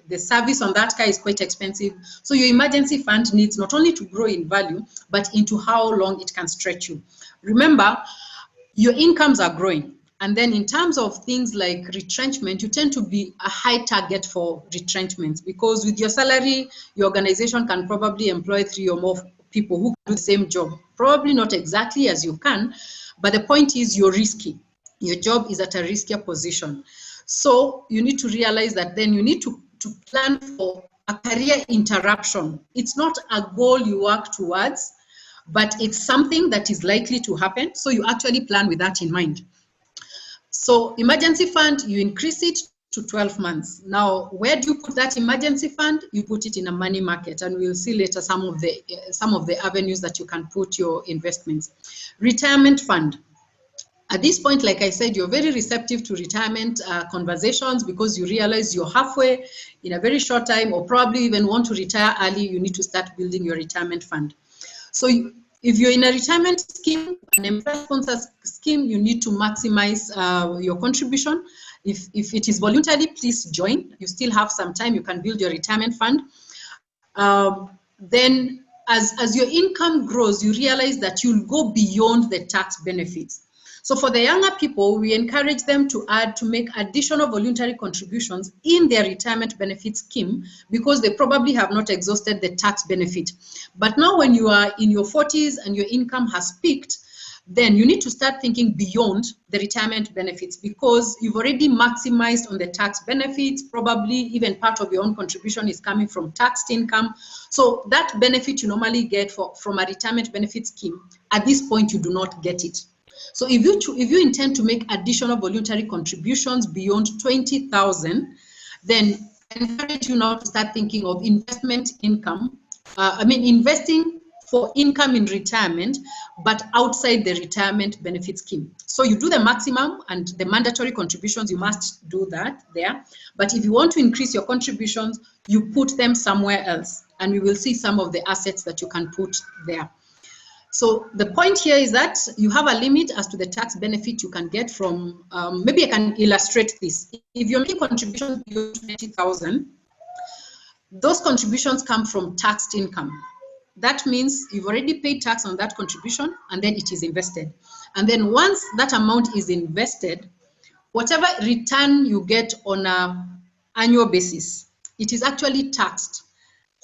Speaker 1: the service on that car is quite expensive. So your emergency fund needs not only to grow in value, but into how long it can stretch you. Remember, your incomes are growing. And then in terms of things like retrenchment, you tend to be a high target for retrenchment, because with your salary, your organization can probably employ 3 or more people who do the same job. Probably not exactly as you can, but the point is you're risky. Your job is at a riskier position. So you need to realize that then you need to plan for a career interruption. It's not a goal you work towards, but it's something that is likely to happen. So you actually plan with that in mind. So emergency fund, you increase it to 12 months. Now, where do you put that emergency fund? You put it in a money market, and we'll see later some of the avenues that you can put your investments. Retirement fund. At this point, like I said, you're very receptive to retirement conversations, because you realize you're halfway in a very short time, or probably even want to retire early. You need to start building your retirement fund. So if you're in a retirement scheme, an employer-sponsored scheme, you need to maximize your contribution. If it is voluntary, please join. You still have some time. You can build your retirement fund. Then as your income grows, you realize that you'll go beyond the tax benefits. So for the younger people, we encourage them to make additional voluntary contributions in their retirement benefit scheme, because they probably have not exhausted the tax benefit. But now when you are in your 40s and your income has peaked, then you need to start thinking beyond the retirement benefits, because you've already maximized on the tax benefits. Probably even part of your own contribution is coming from taxed income. So that benefit you normally get from a retirement benefit scheme, at this point you do not get it. So if you intend to make additional voluntary contributions beyond 20,000, then I encourage you now to start thinking of investment income. Investing for income in retirement, but outside the retirement benefit scheme. So you do the maximum and the mandatory contributions, you must do that there. But if you want to increase your contributions, you put them somewhere else. And we will see some of the assets that you can put there. So the point here is that you have a limit as to the tax benefit you can get from, maybe I can illustrate this. If you're making contributions beyond 20,000, those contributions come from taxed income. That means you've already paid tax on that contribution, and then it is invested. And then once that amount is invested, whatever return you get on an annual basis, it is actually taxed.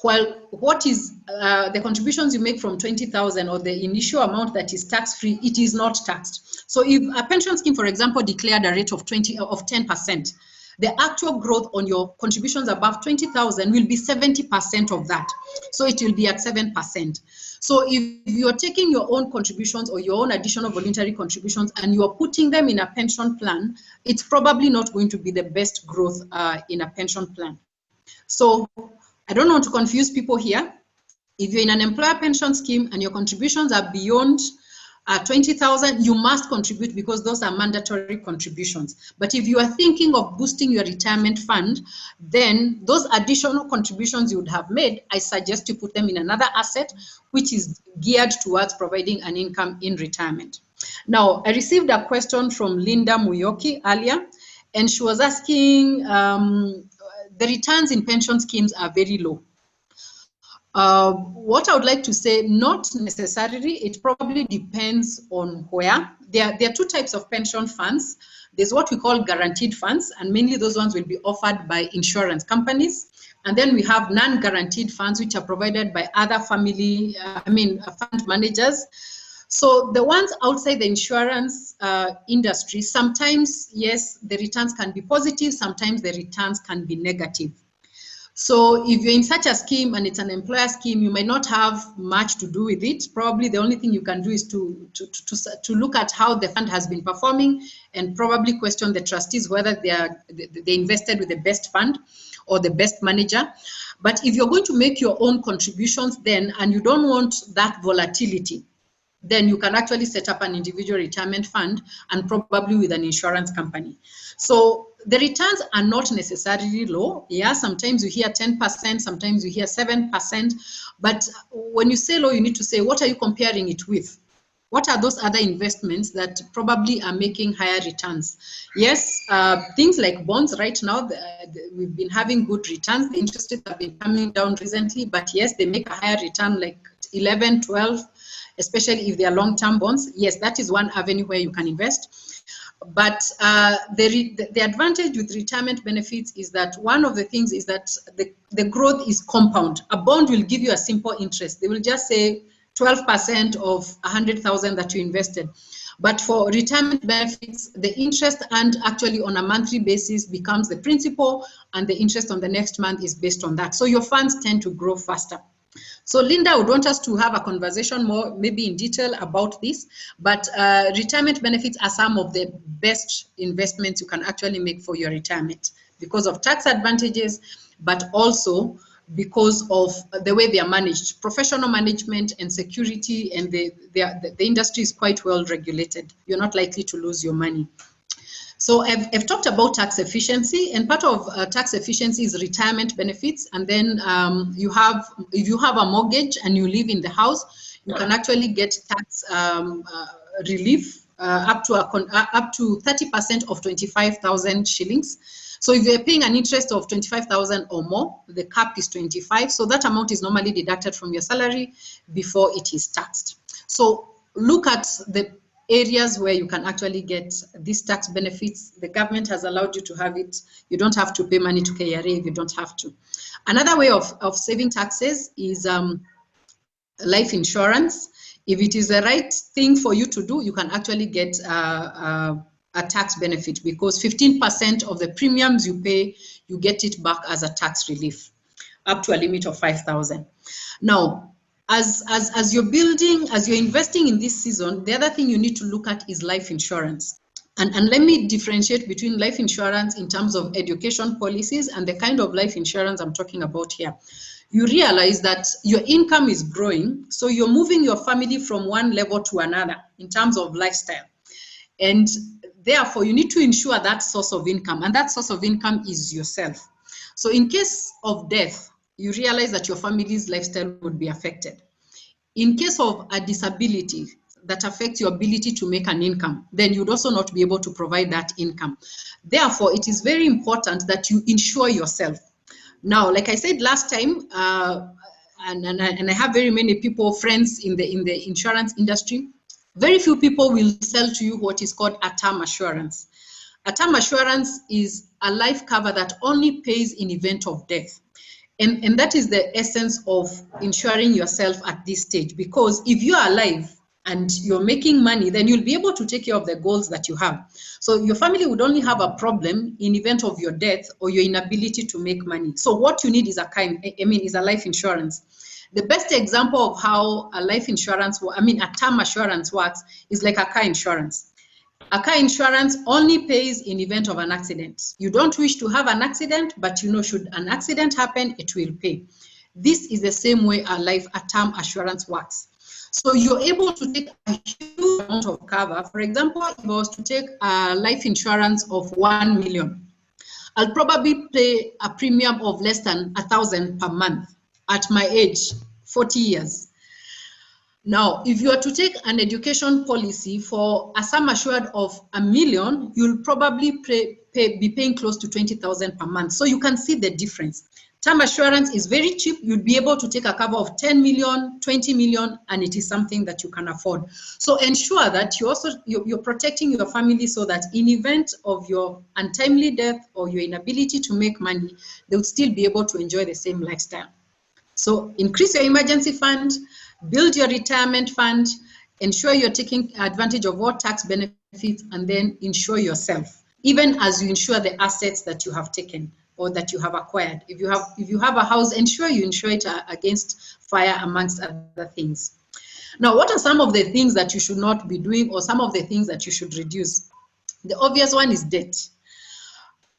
Speaker 1: While what is the contributions you make from 20,000 or the initial amount that is tax-free, it is not taxed. So if a pension scheme, for example, declared a rate of 10%, the actual growth on your contributions above 20,000 will be 70% of that. So it will be at 7%. So if you're taking your own contributions or your own additional voluntary contributions and you're putting them in a pension plan, it's probably not going to be the best growth in a pension plan. So I don't want to confuse people here. If you're in an employer pension scheme and your contributions are beyond 20,000, you must contribute because those are mandatory contributions. But if you are thinking of boosting your retirement fund, then those additional contributions you would have made, I suggest you put them in another asset, which is geared towards providing an income in retirement. Now, I received a question from Linda Muyoki earlier, and she was asking, the returns in pension schemes are very low. What I would like to say, not necessarily, it probably depends on where. There are two types of pension funds. There's what we call guaranteed funds, and mainly those ones will be offered by insurance companies. And then we have non-guaranteed funds, which are provided by other fund managers. So the ones outside the insurance industry, sometimes, yes, the returns can be positive, sometimes the returns can be negative. So if you're in such a scheme and it's an employer scheme, you may not have much to do with it. Probably the only thing you can do is to look at how the fund has been performing and probably question the trustees whether they invested with the best fund or the best manager. But if you're going to make your own contributions then and you don't want that volatility, then you can actually set up an individual retirement fund and probably with an insurance company. So the returns are not necessarily low. Yeah, sometimes you hear 10%, sometimes you hear 7%. But when you say low, you need to say, what are you comparing it with? What are those other investments that probably are making higher returns? Yes, things like bonds right now, we've been having good returns. The interest rates have been coming down recently, but yes, they make a higher return like 11, 12, especially if they are long-term bonds. Yes, that is one avenue where you can invest. But the advantage with retirement benefits is that one of the things is that the growth is compound. A bond will give you a simple interest. They will just say 12% of 100,000 that you invested. But for retirement benefits, the interest earned actually on a monthly basis becomes the principal, and the interest on the next month is based on that. So your funds tend to grow faster. So Linda, I would want us to have a conversation more, maybe in detail about this, but retirement benefits are some of the best investments you can actually make for your retirement because of tax advantages, but also because of the way they are managed. Professional management and security, and the industry is quite well regulated. You're not likely to lose your money. So I've talked about tax efficiency, and part of tax efficiency is retirement benefits. And then if you have a mortgage and you live in the house, you can actually get tax relief up to 30% of 25,000 shillings. So if you're paying an interest of 25,000 or more, the cap is 25. So that amount is normally deducted from your salary before it is taxed. So look at the areas where you can actually get these tax benefits. The government has allowed you to have it. You don't have to pay money to KRA if you don't have to. Another way of saving taxes is life insurance. If it is the right thing for you to do, you can actually get a tax benefit because 15% of the premiums you pay, you get it back as a tax relief up to a limit of 5,000. Now, as you're building, as you're investing in this season, the other thing you need to look at is life insurance. And let me differentiate between life insurance in terms of education policies and the kind of life insurance I'm talking about here. You realize that your income is growing, so you're moving your family from one level to another in terms of lifestyle. And therefore, you need to ensure that source of income, and that source of income is yourself. So in case of death, you realize that your family's lifestyle would be affected. In case of a disability that affects your ability to make an income, then you'd also not be able to provide that income. Therefore, it is very important that you insure yourself. Now, like I said last time, and I have very many people, friends in the insurance industry, very few people will sell to you what is called a term assurance. A term assurance is a life cover that only pays in event of death. And that is the essence of insuring yourself at this stage, because if you are alive and you're making money, then you'll be able to take care of the goals that you have. So your family would only have a problem in event of your death or your inability to make money. So what you need is a life insurance. The best example of how a life insurance, a term assurance works is like a car insurance. A car insurance only pays in event of an accident. You don't wish to have an accident, but should an accident happen, it will pay. This is the same way a term assurance works. So you're able to take a huge amount of cover. For example, if I was to take a life insurance of 1 million, I'll probably pay a premium of less than 1,000 per month at my age, 40 years. Now, if you are to take an education policy for a sum assured of 1 million, you'll probably be paying close to 20,000 per month. So you can see the difference. Term assurance is very cheap. You'd be able to take a cover of 10 million, 20 million, and it is something that you can afford. So ensure that you're protecting your family so that in event of your untimely death or your inability to make money, they would still be able to enjoy the same lifestyle. So increase your emergency fund, build your retirement fund, ensure you're taking advantage of all tax benefits, and then insure yourself, even as you insure the assets that you have taken or that you have acquired. If you have a house, ensure you insure it against fire, amongst other things. Now, what are some of the things that you should not be doing, or some of the things that you should reduce? The obvious one is debt.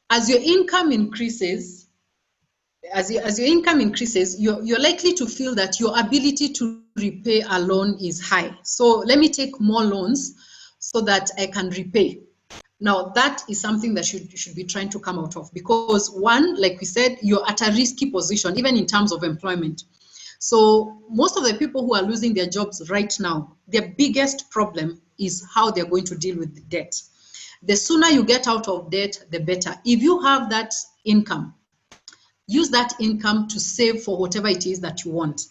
Speaker 1: As your income increases, you're likely to feel that your ability to repay a loan is high. So let me take more loans so that I can repay. Now, that is something that you should be trying to come out of, because one, like we said, you're at a risky position, even in terms of employment. So most of the people who are losing their jobs right now, their biggest problem is how they're going to deal with the debt. The sooner you get out of debt, the better. If you have that income, use that income to save for whatever it is that you want.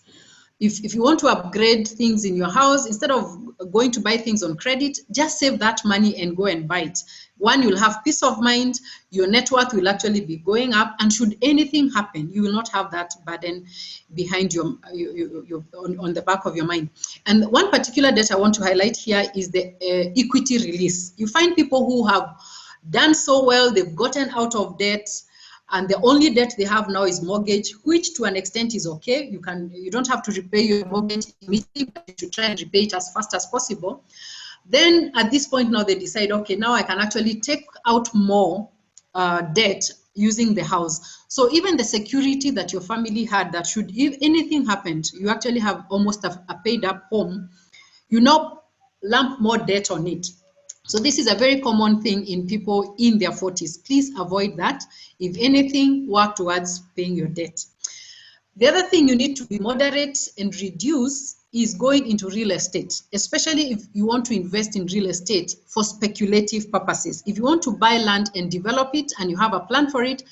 Speaker 1: If you want to upgrade things in your house, instead of going to buy things on credit, just save that money and go and buy it. One, you'll have peace of mind, your net worth will actually be going up, and should anything happen, you will not have that burden behind on the back of your mind. And one particular debt I want to highlight here is the equity release. You find people who have done so well, they've gotten out of debt, and the only debt they have now is mortgage, which to an extent is okay. You don't have to repay your mortgage immediately, but you should try and repay it as fast as possible. Then at this point now they decide, okay, now I can actually take out more debt using the house. So even the security that your family had, that should, if anything happened, you actually have almost a paid up home, you now lump more debt on it. So this is a very common thing in people in their 40s. Please avoid that. If anything, work towards paying your debt. The other thing you need to be moderate and reduce is going into real estate, especially if you want to invest in real estate for speculative purposes. If you want to buy land and develop it and you have a plan for it,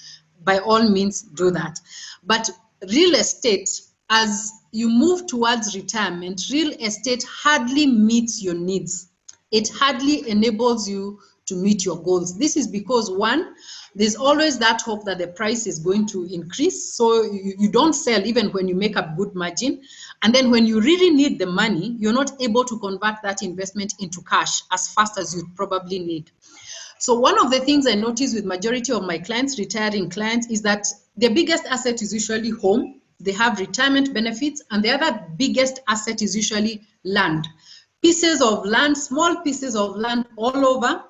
Speaker 1: by all means do that. But real estate, as you move towards retirement, real estate hardly meets your needs. It hardly enables you to meet your goals. This is because, one, there's always that hope that the price is going to increase, so you don't sell even when you make a good margin. And then when you really need the money, you're not able to convert that investment into cash as fast as you'd probably need. So one of the things I notice with majority of my clients, retiring clients, is that their biggest asset is usually home. They have retirement benefits, and the other biggest asset is usually land. Pieces of land, small pieces of land all over,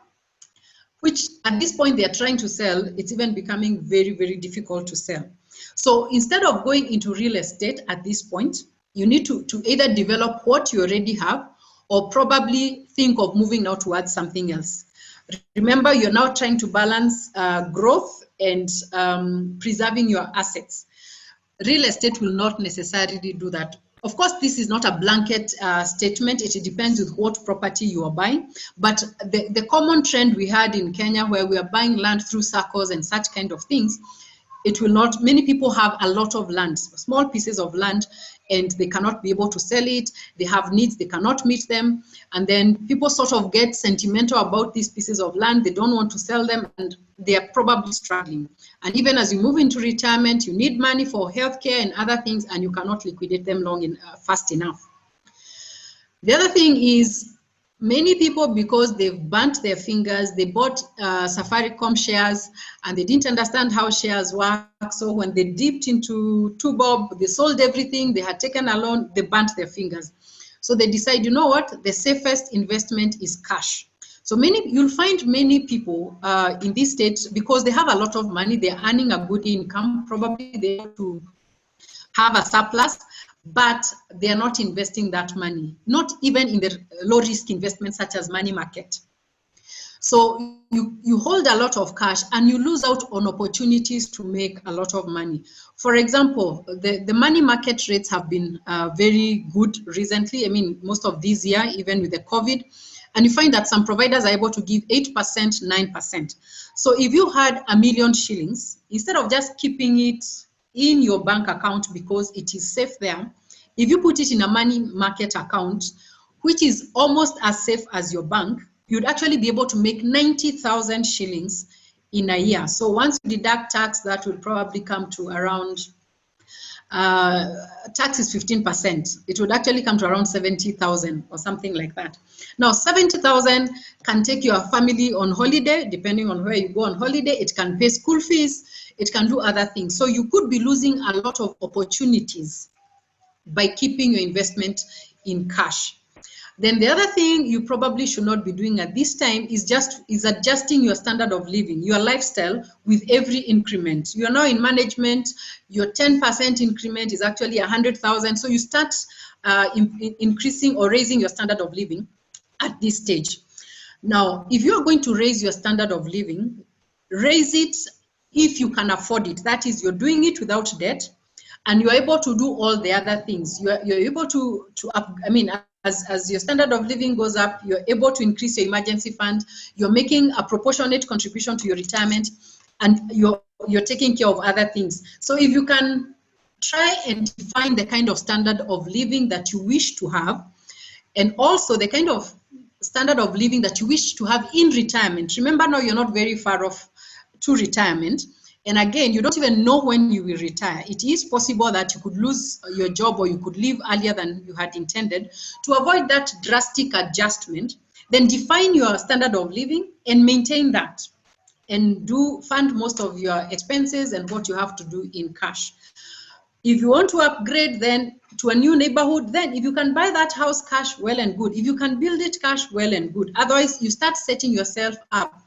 Speaker 1: which at this point they are trying to sell. It's even becoming very, very difficult to sell. So instead of going into real estate at this point, you need to either develop what you already have, or probably think of moving now towards something else. Remember, you're now trying to balance growth and preserving your assets. Real estate will not necessarily do that. Of course, this is not a blanket statement. It depends with what property you are buying. But the common trend we had in Kenya, where we are buying land through circles and such kind of things, it will not, many people have a lot of land, small pieces of land, and they cannot be able to sell it. They have needs, they cannot meet them. And then people sort of get sentimental about these pieces of land. They don't want to sell them, and they are probably struggling. And even as you move into retirement, you need money for healthcare and other things, and you cannot liquidate them fast enough. The other thing is many people, because they've burnt their fingers, they bought Safaricom shares and they didn't understand how shares work. So when they dipped into Tubob, they sold everything, they had taken a loan, they burnt their fingers. So they decide, you know what, the safest investment is cash. So you'll find many people in these states, because they have a lot of money, they're earning a good income, probably they're able to have a surplus, but they are not investing that money, not even in the low risk investments such as money market. So you hold a lot of cash and you lose out on opportunities to make a lot of money. For example, the money market rates have been very good recently. I mean, most of this year, even with the COVID, and you find that some providers are able to give 8%, 9%. So if you had $1 million shillings, instead of just keeping it in your bank account because it is safe there, if you put it in a money market account, which is almost as safe as your bank, you'd actually be able to make 90,000 shillings in a year. So once you deduct tax, that would probably come to around, tax is 15%. It would actually come to around 70,000 or something like that. Now, 70,000 can take your family on holiday, depending on where you go on holiday. It can pay school fees. It can do other things. So you could be losing a lot of opportunities by keeping your investment in cash. Then the other thing you probably should not be doing at this time is adjusting your standard of living, your lifestyle with every increment. You are now in management, your 10% increment is actually 100,000. So you start increasing or raising your standard of living at this stage. Now, if you are going to raise your standard of living, raise it if you can afford it. That is, you're doing it without debt, and you're able to do all the other things. You're able to as your standard of living goes up, you're able to increase your emergency fund, you're making a proportionate contribution to your retirement, and you're taking care of other things. So if you can try and define the kind of standard of living that you wish to have, and also the kind of standard of living that you wish to have in retirement. Remember, now you're not very far off to retirement. And again, you don't even know when you will retire. It is possible that you could lose your job or you could leave earlier than you had intended. To avoid that drastic adjustment, then define your standard of living and maintain that, and fund most of your expenses and what you have to do in cash. If you want to upgrade then to a new neighborhood, then if you can buy that house cash, well and good. If you can build it cash, well and good. Otherwise, you start setting yourself up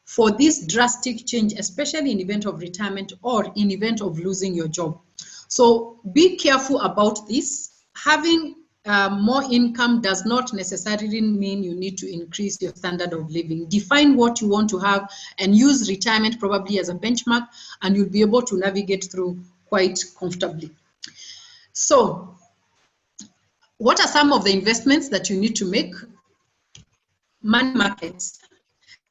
Speaker 1: for this drastic change, especially in event of retirement or in event of losing your job. So be careful about this. Having more income does not necessarily mean you need to increase your standard of living. Define what you want to have and use retirement probably as a benchmark, and you'll be able to navigate through quite comfortably. So what are some of the investments that you need to make? Money markets.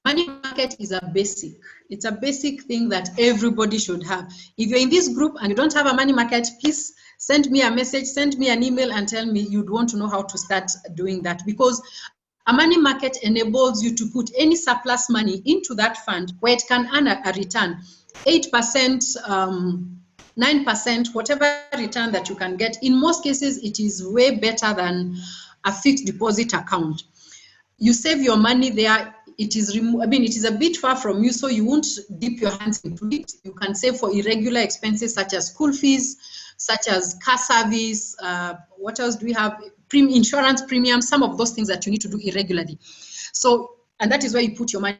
Speaker 1: Money market is a basic. It's a basic thing that everybody should have. If you're in this group and you don't have a money market, please send me a message, send me an email and tell me you'd want to know how to start doing that, because a money market enables you to put any surplus money into that fund where it can earn a return, 8%, 9%, whatever return that you can get. In most cases, it is way better than a fixed deposit account. You save your money there. It is a bit far from you, so you won't dip your hands into it. You can save for irregular expenses such as school fees, such as car service. What else do we have? Insurance premiums, some of those things that you need to do irregularly. So, and that is where you put your money,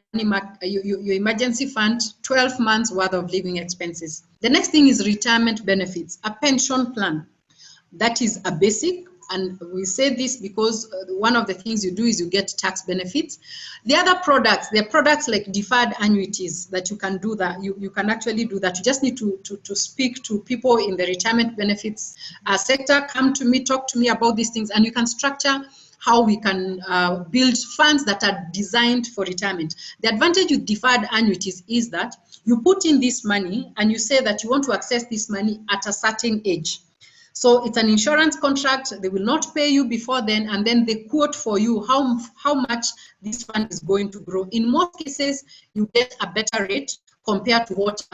Speaker 1: your emergency fund, 12 months worth of living expenses. The next thing is retirement benefits, a pension plan. That is a basic. And we say this because one of the things you do is you get tax benefits. The other products, there are products like deferred annuities that you can do that. You can actually do that. You just need to speak to people in the retirement benefits sector. Come to me, talk to me about these things, and you can structure how we can build funds that are designed for retirement. The advantage with deferred annuities is that you put in this money and you say that you want to access this money at a certain age. So it's an insurance contract. They will not pay you before then, and then they quote for you how much this fund is going to grow. In most cases, you get a better rate compared to what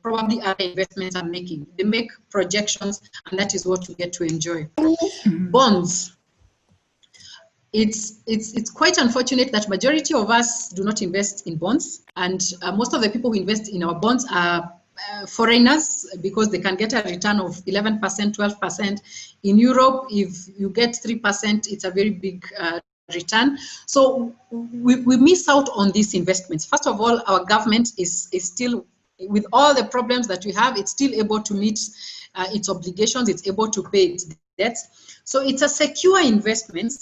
Speaker 1: probably other investments are making. They make projections, and that is what you get to enjoy. Bonds. it's quite unfortunate that majority of us do not invest in bonds, and most of the people who invest in our bonds are foreigners, because they can get a return of 11%, 12%. In Europe, if you get 3%, it's a very big return. So we miss out on these investments. First of all, our government is still, with all the problems that we have, it's still able to meet its obligations, it's able to pay its debts. So it's a secure investment,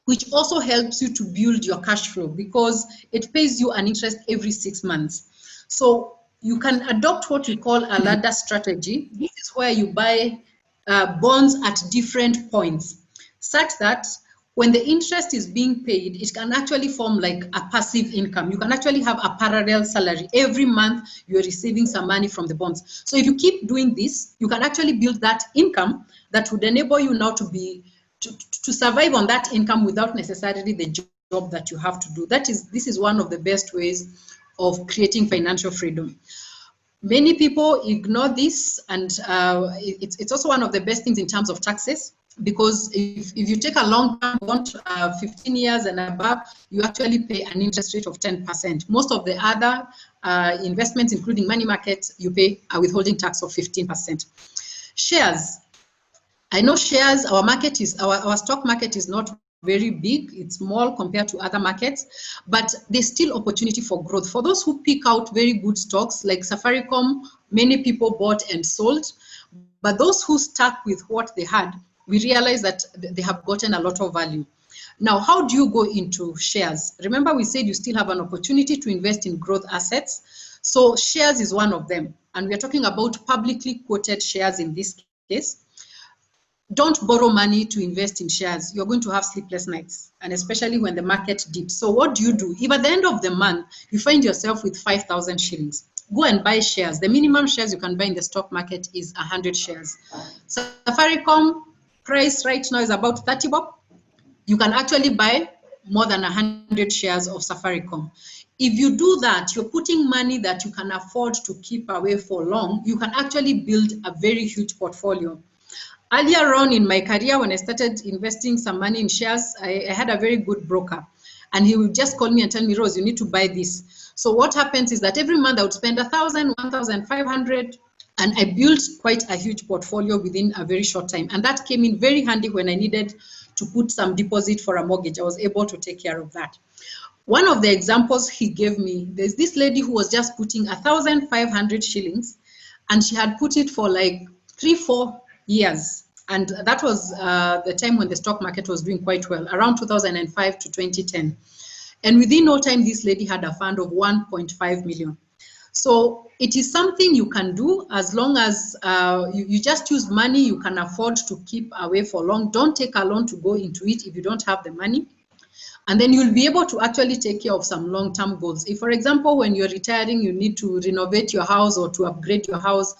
Speaker 1: which also helps you to build your cash flow, because it pays you an interest every 6 months. So you can adopt what we call a ladder strategy. This is where you buy bonds at different points, such that when the interest is being paid, it can actually form like a passive income. You can actually have a parallel salary. Every month, you're receiving some money from the bonds. So if you keep doing this, you can actually build that income that would enable you now to survive on that income without necessarily the job that you have to do. This is one of the best ways of creating financial freedom. Many people ignore this, and it's also one of the best things in terms of taxes, because if you take a long-term bond, 15 years and above, you actually pay an interest rate of 10%. Most of the other investments, including money markets, you pay a withholding tax of 15%. Shares. I know shares, our stock market is not very big, it's small compared to other markets, but there's still opportunity for growth. For those who pick out very good stocks like Safaricom, many people bought and sold, but those who stuck with what they had, we realize that they have gotten a lot of value. Now, how do you go into shares? Remember, we said you still have an opportunity to invest in growth assets. So shares is one of them, and we're talking about publicly quoted shares in this case. Don't borrow money to invest in shares. You're going to have sleepless nights, and especially when the market dips. So what do? If at the end of the month, you find yourself with 5,000 shillings, go and buy shares. The minimum shares you can buy in the stock market is 100 shares. Safaricom price right now is about 30 bob. You can actually buy more than 100 shares of Safaricom. If you do that, you're putting money that you can afford to keep away for long. You can actually build a very huge portfolio. Earlier on in my career, when I started investing some money in shares, I had a very good broker, and he would just call me and tell me, Rose, you need to buy this. So what happens is that every month I would spend 1,000, 1,500, and I built quite a huge portfolio within a very short time. And that came in very handy when I needed to put some deposit for a mortgage. I was able to take care of that. One of the examples he gave me, there's this lady who was just putting 1,500 shillings, and she had put it for like 3-4 years. And that was the time when the stock market was doing quite well, around 2005 to 2010. And within no time, this lady had a fund of 1.5 million. So it is something you can do as long as you just use money you can afford to keep away for long. Don't take a loan to go into it if you don't have the money. And then you'll be able to actually take care of some long-term goals. If, for example, when you're retiring, you need to renovate your house or to upgrade your house,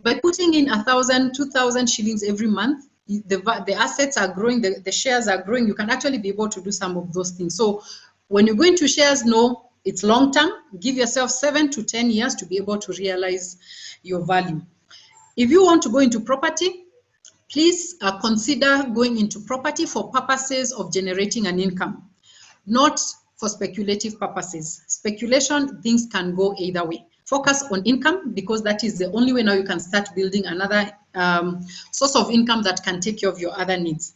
Speaker 1: by putting in 1,000, 2,000 shillings every month, the assets are growing, the shares are growing, you can actually be able to do some of those things. So when you go into shares, no, it's long term. Give yourself 7 to 10 years to be able to realize your value. If you want to go into property, please consider going into property for purposes of generating an income, not for speculative purposes. Speculation, things can go either way. Focus on income, because that is the only way now you can start building another source of income that can take care of your other needs.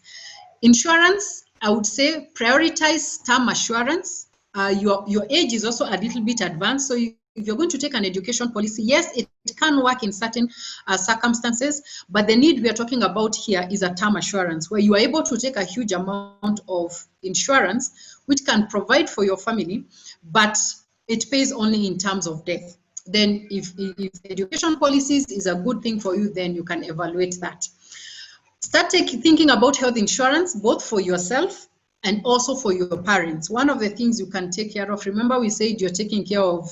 Speaker 1: Insurance, I would say prioritize term assurance. Your age is also a little bit advanced, so if you're going to take an education policy, yes, it can work in certain circumstances, but the need we are talking about here is a term assurance, where you are able to take a huge amount of insurance, which can provide for your family, but it pays only in terms of death. Then if education policies is a good thing for you, then you can evaluate that. Start thinking about health insurance, both for yourself and also for your parents. One of the things you can take care of, remember we said you're taking care of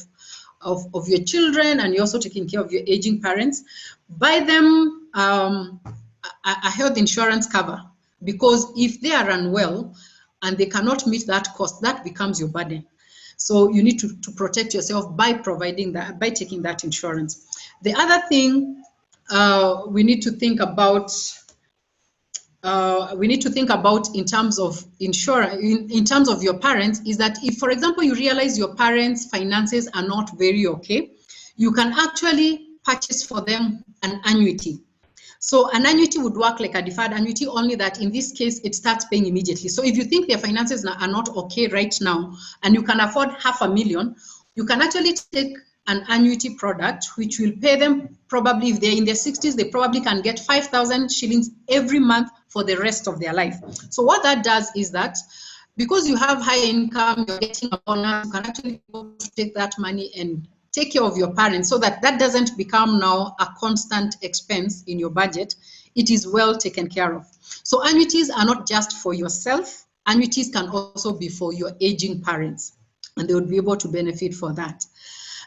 Speaker 1: your children, and you're also taking care of your aging parents. Buy them a health insurance cover, because if they are unwell and they cannot meet that cost, that becomes your burden. So you need to protect yourself by providing that, by taking that insurance. The other thing we need to think about we need to think about in terms of insurance, in terms of your parents, is that if, for example, you realize your parents' finances are not very okay, you can actually purchase for them an annuity. So an annuity would work like a deferred annuity, only that in this case, it starts paying immediately. So if you think their finances are not okay right now, and you can afford $500,000, you can actually take an annuity product, which will pay them, probably if they're in their 60s, they probably can get 5,000 shillings every month for the rest of their life. So what that does is that, because you have high income, you're getting a bonus, you can actually take that money and take care of your parents, so that that doesn't become now a constant expense in your budget. It is well taken care of. So annuities are not just for yourself. Annuities can also be for your aging parents, and they would be able to benefit for that.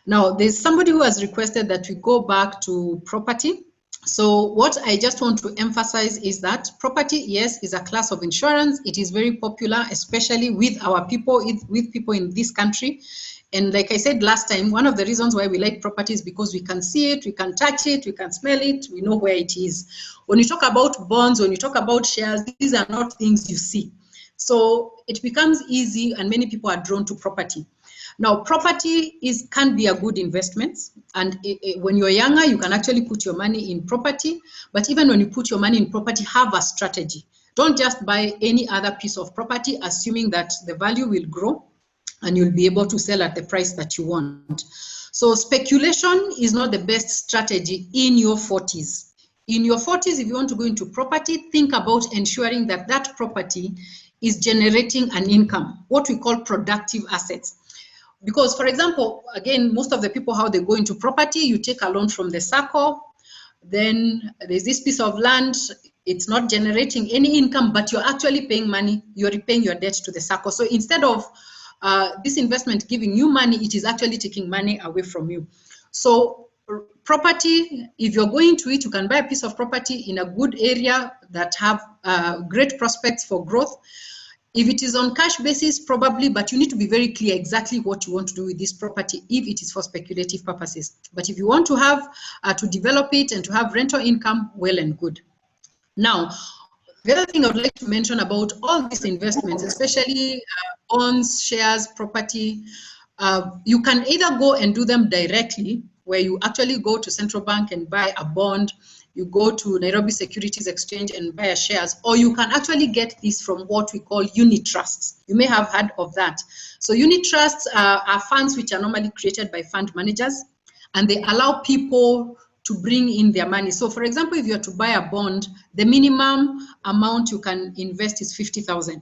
Speaker 1: Now, there's somebody who has requested that we go back to property. So what I just want to emphasize is that property, yes, is a class of insurance. It is very popular, especially with our people, with people in this country. And like I said last time, one of the reasons why we like property is because we can see it, we can touch it, we can smell it, we know where it is. When you talk about bonds, when you talk about shares, these are not things you see. So it becomes easy, and many people are drawn to property. Now, property can be a good investment, and when you're younger, you can actually put your money in property. But even when you put your money in property, have a strategy. Don't just buy any other piece of property, assuming that the value will grow and you'll be able to sell at the price that you want. So speculation is not the best strategy in your 40s. In your 40s, if you want to go into property, think about ensuring that that property is generating an income, what we call productive assets. Because, for example, again, most of the people, how they go into property, you take a loan from the SACCO, then there's this piece of land, it's not generating any income, but you're actually paying money, you're repaying your debt to the SACCO. So instead of this investment giving you money, it is actually taking money away from you. So property, if you're going to it, you can buy a piece of property in a good area that have great prospects for growth. If it is on cash basis, probably, but you need to be very clear exactly what you want to do with this property if it is for speculative purposes. But if you want to have, to develop it and to have rental income, well and good. Now, the other thing I would like to mention about all these investments, especially bonds, shares, property, you can either go and do them directly, where you actually go to central bank and buy a bond, you go to Nairobi Securities Exchange and buy shares, or you can actually get this from what we call unit trusts. You may have heard of that. So unit trusts are funds which are normally created by fund managers, and they allow people to bring in their money. So for example, if you're to buy a bond, the minimum amount you can invest is 50,000.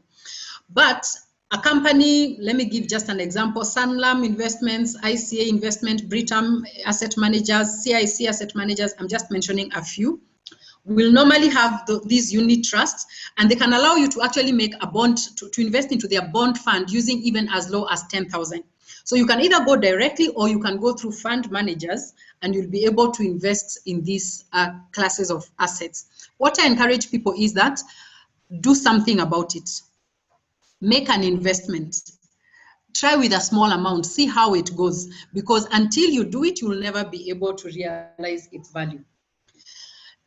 Speaker 1: But a company, let me give just an example, Sanlam Investments, ICA Investment, Britam Asset Managers, CIC Asset Managers, I'm just mentioning a few, will normally have these unit trusts, and they can allow you to actually make a bond, to invest into their bond fund using even as low as 10,000. So you can either go directly or you can go through fund managers, and you'll be able to invest in these classes of assets. What I encourage people is that do something about it. Make an investment. Try with a small amount, see how it goes, because until you do it, you will never be able to realize its value.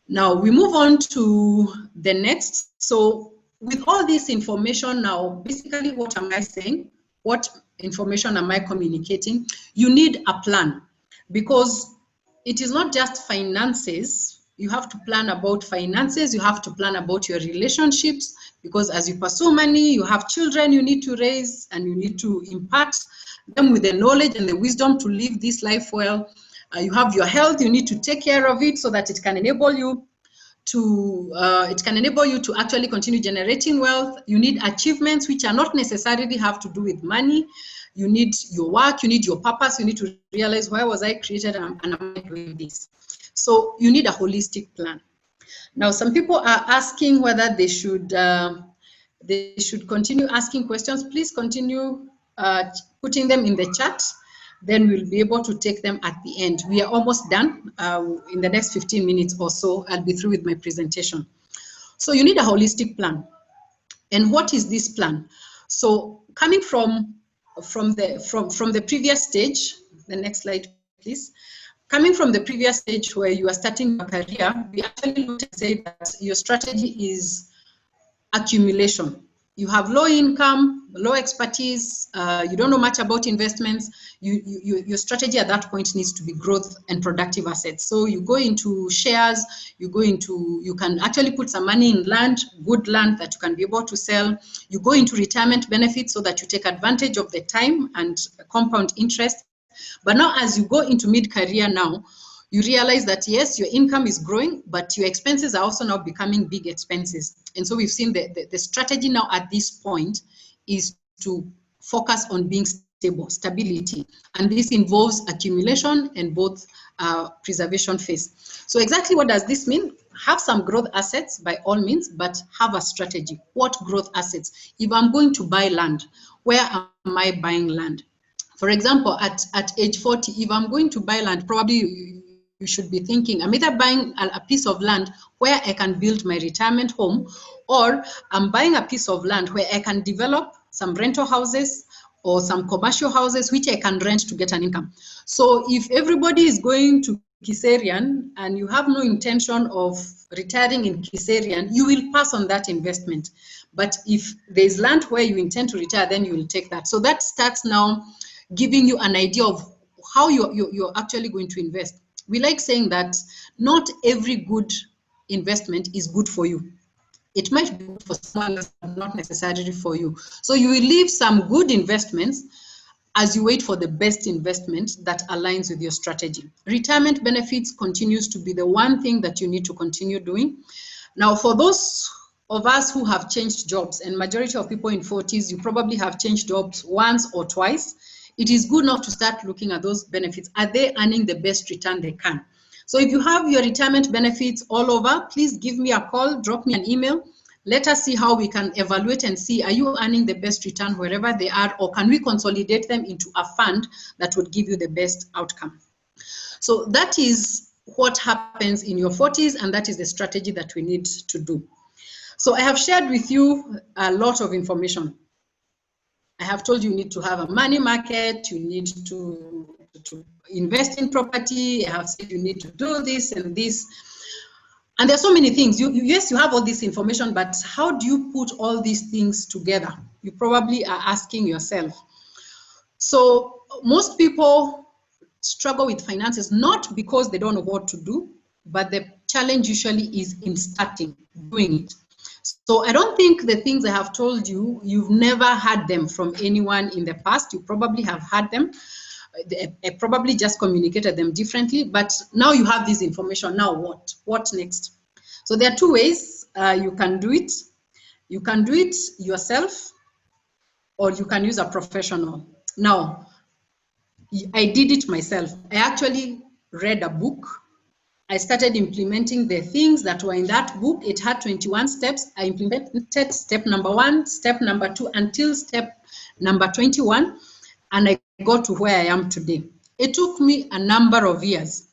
Speaker 1: Now we move on to the next. So with all this information now, basically what am I saying? What information am I communicating? You need a plan, because it is not just finances. You have to plan about finances, you have to plan about your relationships, because as you pursue money, you have children you need to raise, and you need to impart them with the knowledge and the wisdom to live this life well. You have your health, you need to take care of it so that it can enable you to actually continue generating wealth. You need achievements which are not necessarily have to do with money. You need your work, you need your purpose, you need to realize, why was I created and am I doing this? So you need a holistic plan. Now, some people are asking whether they should continue asking questions. Please continue putting them in the chat. Then we'll be able to take them at the end. We are almost done. In the next 15 minutes or so, I'll be through with my presentation. So you need a holistic plan. And what is this plan? So coming from the previous stage, the next slide, please. Coming from the previous stage where you are starting your career, we actually looked and say that your strategy is accumulation. You have low income, low expertise, you don't know much about investments. Your strategy at that point needs to be growth and productive assets. So you go into shares, you can actually put some money in land, good land that you can be able to sell. You go into retirement benefits so that you take advantage of the time and compound interest. But now as you go into mid-career now, you realize that yes, your income is growing, but your expenses are also now becoming big expenses. And so we've seen the strategy now at this point is to focus on being stable, stability. And this involves accumulation and both preservation phase. So exactly what does this mean? Have some growth assets by all means, but have a strategy. What growth assets? If I'm going to buy land, where am I buying land? For example, at age 40, if I'm going to buy land, probably you should be thinking, I'm either buying a piece of land where I can build my retirement home, or I'm buying a piece of land where I can develop some rental houses or some commercial houses which I can rent to get an income. So if everybody is going to Kiserian and you have no intention of retiring in Kiserian, you will pass on that investment. But if there's land where you intend to retire, then you will take that. So that starts now giving you an idea of how you're actually going to invest. We like saying that not every good investment is good for you. It might be good for someone else, but not necessarily for you. So you will leave some good investments as you wait for the best investment that aligns with your strategy. Retirement benefits continues to be the one thing that you need to continue doing. Now, for those of us who have changed jobs, and majority of people in 40s, you probably have changed jobs once or twice, it is good enough to start looking at those benefits. Are they earning the best return they can? So if you have your retirement benefits all over, please give me a call, drop me an email. Let us see how we can evaluate and see, are you earning the best return wherever they are, or can we consolidate them into a fund that would give you the best outcome? So that is what happens in your 40s, and that is the strategy that we need to do. So I have shared with you a lot of information. I have told you need to have a money market, you need to invest in property, I have said you need to do this and this. And there's so many things. Yes, you have all this information, but how do you put all these things together? You probably are asking yourself. So most people struggle with finances, not because they don't know what to do, but the challenge usually is in starting, doing it. So I don't think the things I have told you, you've never had them from anyone in the past. You probably have had them. I probably just communicated them differently, but now you have this information. Now what? What next? So there are two ways you can do it. You can do it yourself, or you can use a professional. Now, I did it myself. I actually read a book. I started implementing the things that were in that book. It had 21 steps. I implemented step number 1, step number 2, until step number 21. And I got to where I am today. It took me a number of years.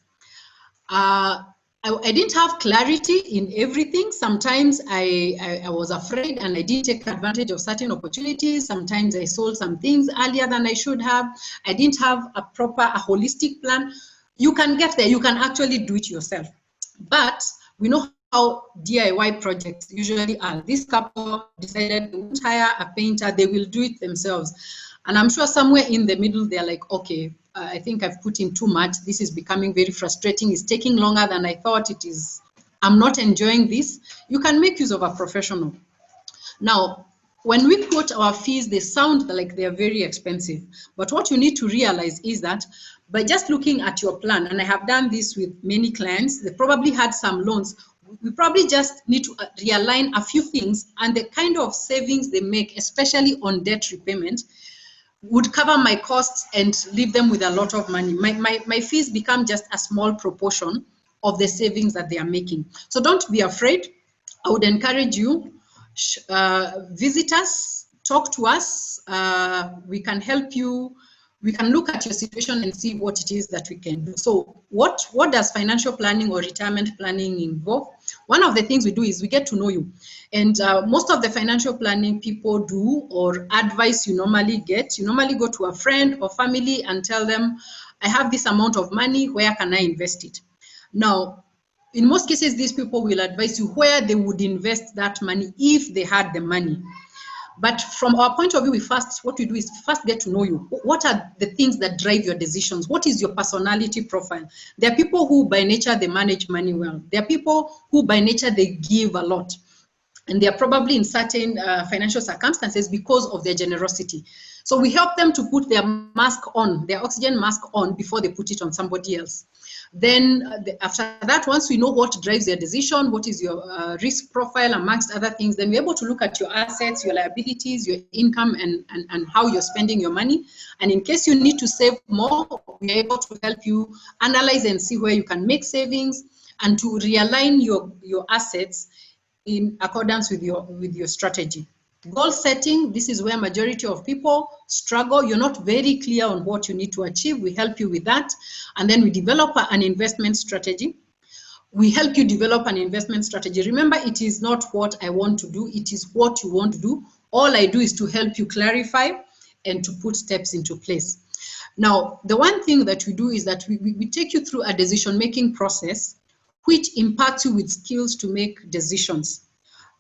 Speaker 1: I didn't have clarity in everything. Sometimes I was afraid and I didn't take advantage of certain opportunities. Sometimes I sold some things earlier than I should have. I didn't have a holistic plan. You can get there. You can actually do it yourself. But we know how DIY projects usually are. This couple decided they won't hire a painter. They will do it themselves. And I'm sure somewhere in the middle, they're like, okay, I think I've put in too much. This is becoming very frustrating. It's taking longer than I thought it is. I'm not enjoying this. You can make use of a professional. Now, when we quote our fees, they sound like they're very expensive. But what you need to realize is that by just looking at your plan, and I have done this with many clients, they probably had some loans. We probably just need to realign a few things, and the kind of savings they make, especially on debt repayment, would cover my costs and leave them with a lot of money. My fees become just a small proportion of the savings that they are making. So don't be afraid. I would encourage you, visit us, talk to us. We can help you. We can look at your situation and see what it is that we can do. So what does financial planning or retirement planning involve? One of the things we do is we get to know you. And most of the financial planning people do, or advice you normally get, you normally go to a friend or family and tell them, I have this amount of money, where can I invest it? Now, in most cases, these people will advise you where they would invest that money if they had the money. But from our point of view, what we do is first get to know you. What are the things that drive your decisions? What is your personality profile? There are people who by nature, they manage money well. There are people who by nature, they give a lot. And they are probably in certain financial circumstances because of their generosity. So we help them to put their mask on, their oxygen mask on, before they put it on somebody else. Then after that, once we know what drives their decision, what is your risk profile amongst other things, then we're able to look at your assets, your liabilities, your income, and how you're spending your money. And in case you need to save more, we're able to help you analyze and see where you can make savings and to realign your assets in accordance with your strategy. Goal setting, this is where majority of people struggle. You're not very clear on what you need to achieve. We help you with that. And then we develop an investment strategy. We help you develop an investment strategy. Remember, it is not what I want to do, it is what you want to do. All I do is to help you clarify and to put steps into place. Now, the one thing that we do is that we take you through a decision-making process which impacts you with skills to make decisions.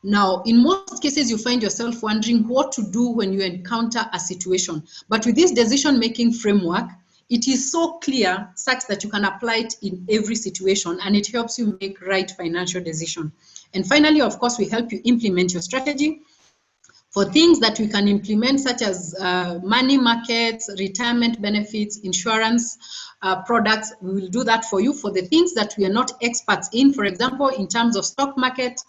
Speaker 1: Now, in most cases, you find yourself wondering what to do when you encounter a situation. But with this decision-making framework, it is so clear such that you can apply it in every situation, and it helps you make right financial decision. And finally, of course, we help you implement your strategy. For things that we can implement, such as money markets, retirement benefits, insurance products, we will do that for you. For the things that we are not experts in, for example, in terms of stock market,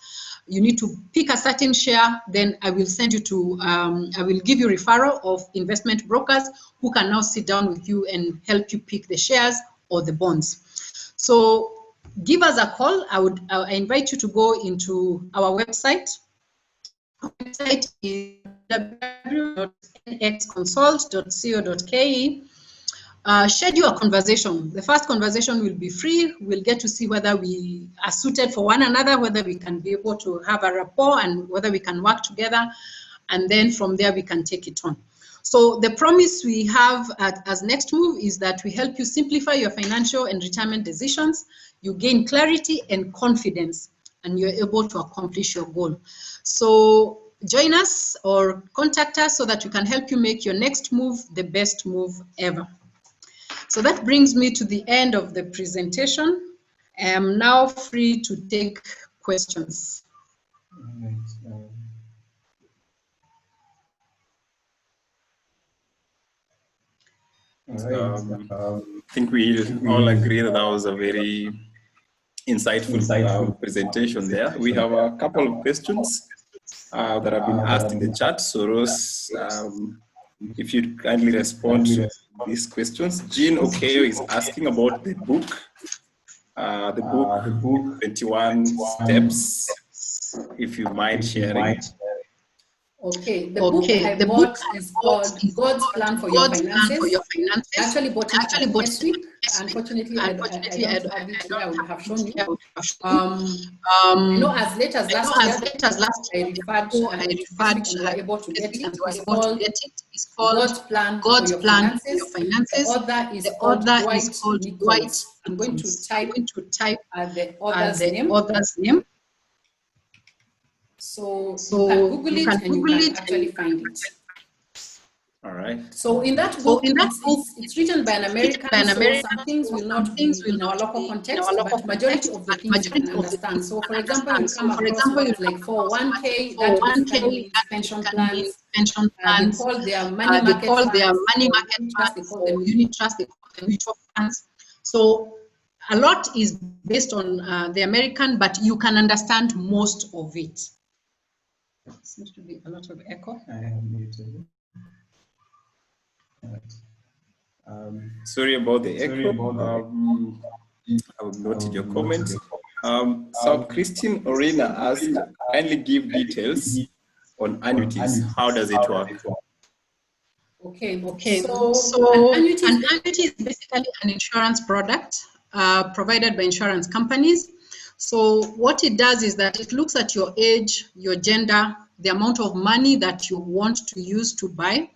Speaker 1: you need to pick a certain share, then I will send you to, I will give you referral of investment brokers who can now sit down with you and help you pick the shares or the bonds. So give us a call. I invite you to go into our website. Our website is www.nxconsult.co.ke. Schedule a conversation. The first conversation will be free. We'll get to see whether we are suited for one another, whether we can be able to have a rapport, and whether we can work together. And then from there, we can take it on. So the promise we have as next move is that we help you simplify your financial and retirement decisions. You gain clarity and confidence, and you're able to accomplish your goal. So join us or contact us so that we can help you make your next move the best move ever. So that brings me to the end of the presentation. I am now free to take questions.
Speaker 4: I think we all agree that was a very insightful presentation there. We have a couple of questions that have been asked in the chat. So Rose, if you'd kindly respond to these questions. Jean Okeyo is asking about the book 21 Steps, if you mind sharing.
Speaker 5: Okay, the book I bought is called God's Plan for Your Finances. I actually bought it next week. Unfortunately, I don't have it here. I would have shown you. As late as last year, I referred to we were able to get it. It's called God's Plan for Your Finances. The author is called Dwight. I'm going to type the author's name. So you can Google it and you can actually find it.
Speaker 4: All right.
Speaker 5: So in that book, it's written by an American, so some things will not be in our local context, but majority of the things you can understand. So for example, you come across words like 401k, that basically means pension plans. They call their money market funds, they call them unit trusts, they call them mutual funds. So a lot is based on the American, but you can understand most of it. Seems to be a lot of echo.
Speaker 6: I have muted.
Speaker 4: Sorry about the echo. I will note your comment. So Christine Orena asked, kindly give details on annuities. How does it work?
Speaker 5: Okay.
Speaker 1: So an annuity is basically an insurance product provided by insurance companies. So what it does is that it looks at your age, your gender, the amount of money that you want to use to buy,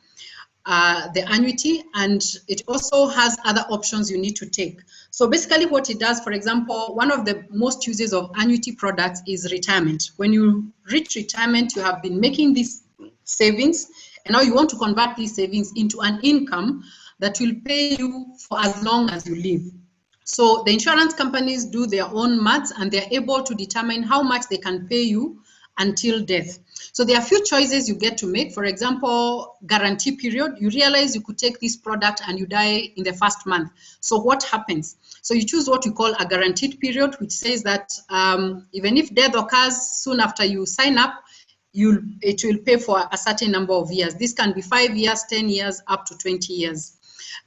Speaker 1: the annuity, and it also has other options you need to take. So basically what it does, for example, one of the most uses of annuity products is retirement. When you reach retirement, you have been making these savings, and now you want to convert these savings into an income that will pay you for as long as you live. So the insurance companies do their own maths, and they're able to determine how much they can pay you until death. So there are a few choices you get to make. For example, guarantee period. You realize you could take this product and you die in the first month. So what happens? So you choose what we call a guaranteed period, which says that even if death occurs soon after you sign up, it will pay for a certain number of years. This can be 5 years, 10 years, up to 20 years.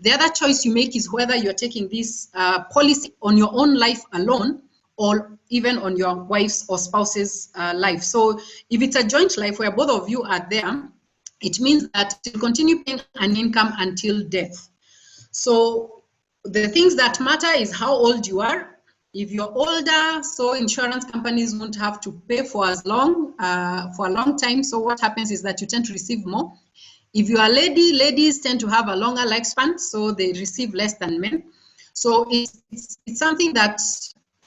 Speaker 1: The other choice you make is whether you're taking this policy on your own life alone, or even on your wife's or spouse's life. So if it's a joint life where both of you are there, it means that you continue paying an income until death. So the things that matter is how old you are. If you're older, so insurance companies won't have to pay for as long, for a long time. So what happens is that you tend to receive more. If you are a lady, ladies tend to have a longer lifespan, so they receive less than men. So it's something that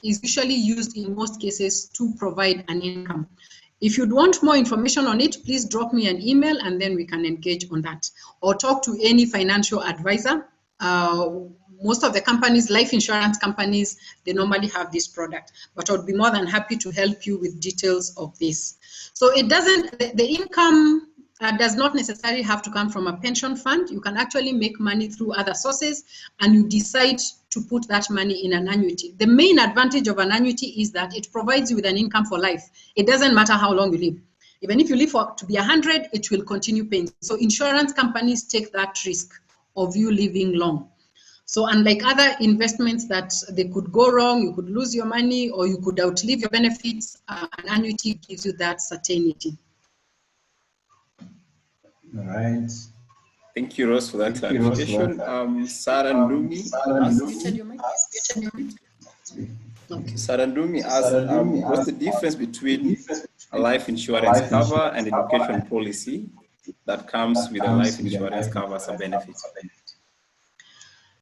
Speaker 1: is usually used in most cases to provide an income. If you'd want more information on it, please drop me an email and then we can engage on that, or talk to any financial advisor. Most of the companies, life insurance companies, they normally have this product, but I would be more than happy to help you with details of this. So it doesn't, the income does not necessarily have to come from a pension fund. You can actually make money through other sources, and you decide to put that money in an annuity. The main advantage of an annuity is that it provides you with an income for life. It doesn't matter how long you live. Even if you live to be 100, it will continue paying. So insurance companies take that risk of you living long. So unlike other investments that they could go wrong, you could lose your money, or you could outlive your benefits, an annuity gives you that certainty.
Speaker 6: All right.
Speaker 4: Thank you, Rose, for that clarification. Sarah Ndumi asked, what's the difference between a life insurance cover and education policy that comes with a life insurance cover as a benefit?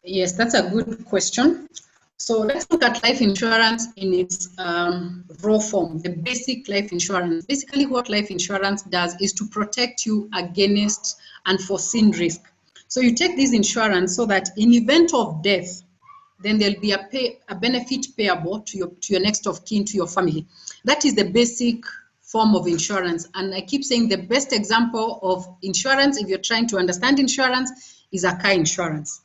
Speaker 1: Yes, that's a good question. So let's look at life insurance in its raw form, the basic life insurance. Basically, what life insurance does is to protect you against unforeseen risk. So you take this insurance so that in event of death, then there'll be a benefit payable to your next of kin, to your family. That is the basic form of insurance. And I keep saying the best example of insurance, if you're trying to understand insurance, is a car insurance.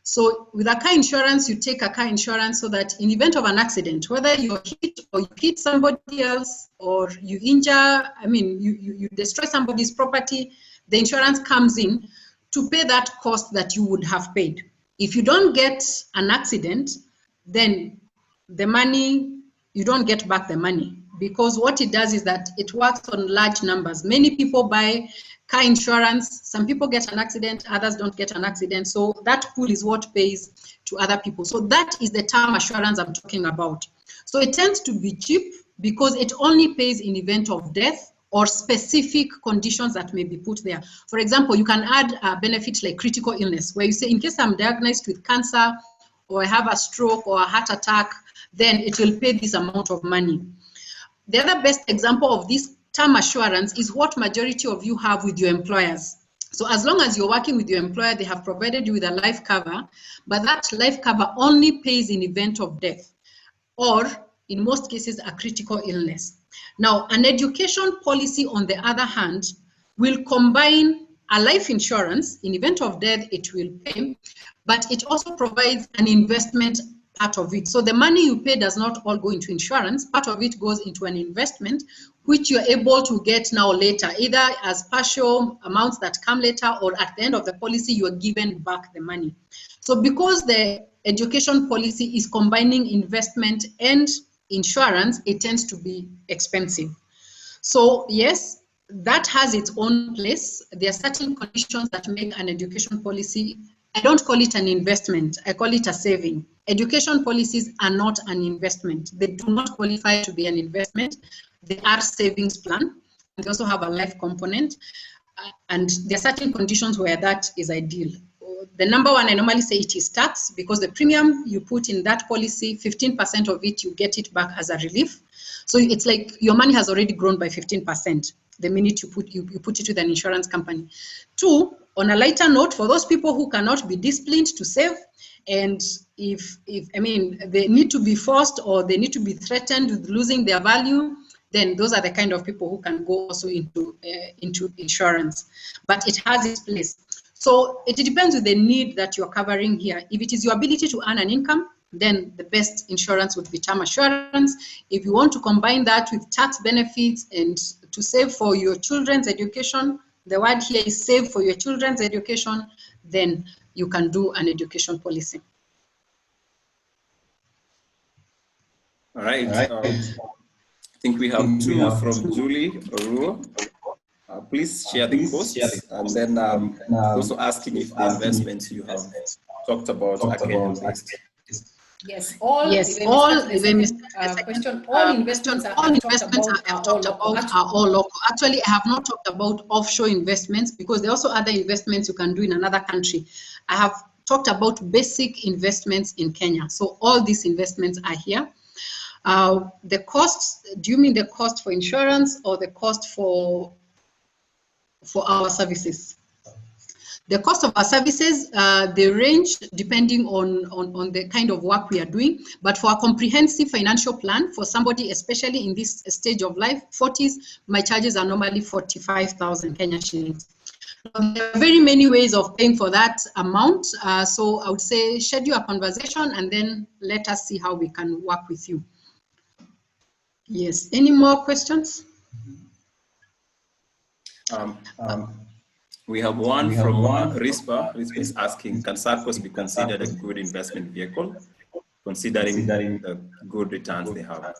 Speaker 1: So with a car insurance, you take a car insurance so that in event of an accident, whether you're hit or you hit somebody else, or you injure, you destroy somebody's property, the insurance comes in to pay that cost that you would have paid. If you don't get an accident, then the money, you don't get back the money, because what it does is that it works on large numbers. Many people buy car insurance. Some people get an accident, others don't get an accident. So that pool is what pays to other people. So that is the term assurance I'm talking about. So it tends to be cheap because it only pays in event of death or specific conditions that may be put there. For example, you can add a benefit like critical illness, where you say, in case I'm diagnosed with cancer, or I have a stroke or a heart attack, then it will pay this amount of money. The other best example of this term assurance is what majority of you have with your employers. So as long as you're working with your employer, they have provided you with a life cover, but that life cover only pays in event of death, or in most cases, a critical illness. Now, an education policy, on the other hand, will combine a life insurance. In event of death, it will pay, but it also provides an investment part of it. So the money you pay does not all go into insurance. Part of it goes into an investment, which you're able to get now later, either as partial amounts that come later, or at the end of the policy, you are given back the money. So because the education policy is combining investment and insurance, it tends to be expensive. So yes, that has its own place. There are certain conditions that make an education policy, I don't call it an investment, I call it a saving. Education policies are not an investment. They do not qualify to be an investment. They are savings plan. They also have a life component. and there are certain conditions where that is ideal. The number one, I normally say it is tax, because the premium you put in that policy, 15% of it, you get it back as a relief. So it's like your money has already grown by 15% the minute you put it with an insurance company. Two, on a lighter note, for those people who cannot be disciplined to save, and if I mean, they need to be forced or they need to be threatened with losing their value, then those are the kind of people who can go also into insurance. But it has its place. So it depends on the need that you're covering here. If it is your ability to earn an income, then the best insurance would be term assurance. If you want to combine that with tax benefits and to save for your children's education, the word here is save for your children's education, then you can do an education policy.
Speaker 4: All right. I think we have two from Julie Oruo. Please share the costs, and then also asking if the investments you have talked about are Kenyan-based.
Speaker 5: Yes, all investments I have talked about
Speaker 1: are all local. Actually, I have not talked about offshore investments because there are also other investments you can do in another country. I have talked about basic investments in Kenya. So all these investments are here. The costs, do you mean the cost for insurance or the cost for our services? The cost of our services, they range depending on the kind of work we are doing. But for a comprehensive financial plan, for somebody, especially in this stage of life, 40s, my charges are normally 45,000 Kenya shillings. There are very many ways of paying for that amount. So I would say schedule a conversation and then let us see how we can work with you. Yes, any more questions?
Speaker 4: We have one from Rispa. Rispa is asking, can SACCOs be considered a good investment vehicle, considering the good returns they have?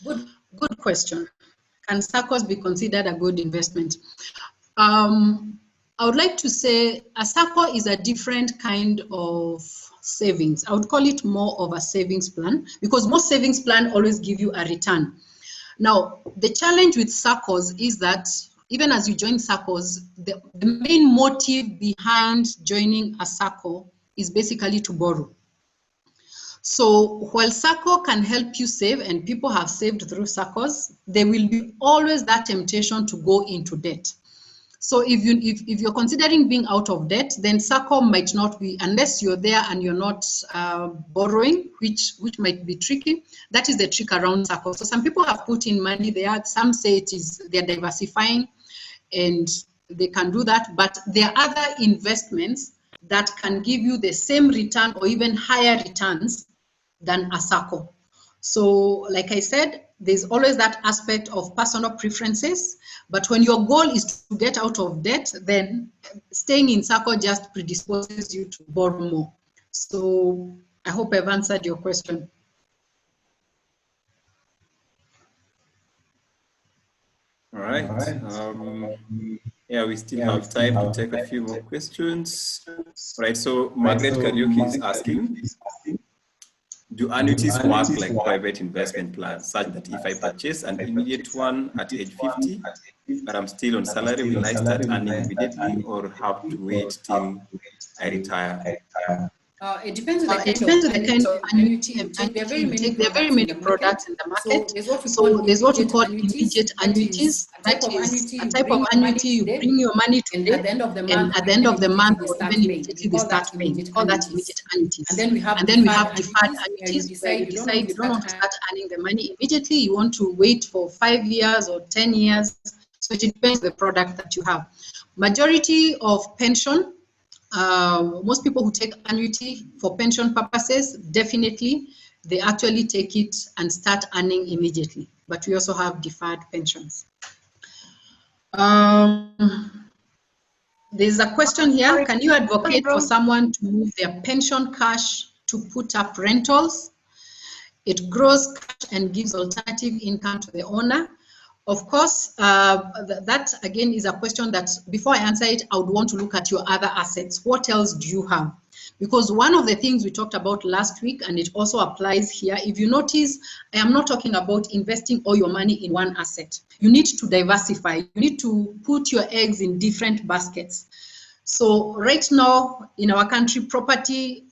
Speaker 1: Good question. Can SACCOs be considered a good investment? I would like to say a SACCO is a different kind of savings. I would call it more of a savings plan, because most savings plan always give you a return. Now, the challenge with SACCOs is that even as you join SACCOs, the main motive behind joining a SACCO is basically to borrow. So while SACCO can help you save, and people have saved through SACCOs, there will be always that temptation to go into debt. So if you're considering being out of debt, then SACCO might not be, unless you're there and you're not borrowing, which might be tricky. That is the trick around SACCO. So some people have put in money there. Some say they're diversifying, and they can do that. But there are other investments that can give you the same return or even higher returns than a SACCO. So like I said, there's always that aspect of personal preferences. But when your goal is to get out of debt, then staying in SACCO just predisposes you to borrow more. So I hope I've answered your question.
Speaker 4: All right. Yeah, we still have time to take a few more questions. All right, so Margaret Kariuki is asking, do annuities work like private investment plans, such that if I purchase an immediate one at age 50, but I'm still on salary, will I start earning immediately or have to wait till I retire?
Speaker 5: It depends on the kind of annuity you take. There are very many products in the market. So there's what we call immediate annuities. That is a type of annuity you bring your money today, and at the end of the month, or even immediately they start paying. We call that immediate annuities. And then we have deferred annuities, where you decide you don't want to start earning the money immediately. You want to wait for 5 years or 10 years. So it depends on the product that you have. Majority of pension, most people who take annuity for pension purposes, definitely they actually take it and start earning immediately. But we also have deferred pensions. There's a question here. Can you advocate for someone to move their pension cash to put up rentals? It grows cash and gives alternative income to the owner. Of course, that again is a question that before I answer it, I would want to look at your other assets. What else do you have?
Speaker 1: Because one of the things we talked about last week, and it also applies here, if you notice, I am not talking about investing all your money in one asset. You need to diversify. You need to put your eggs in different baskets. So right now in our country, property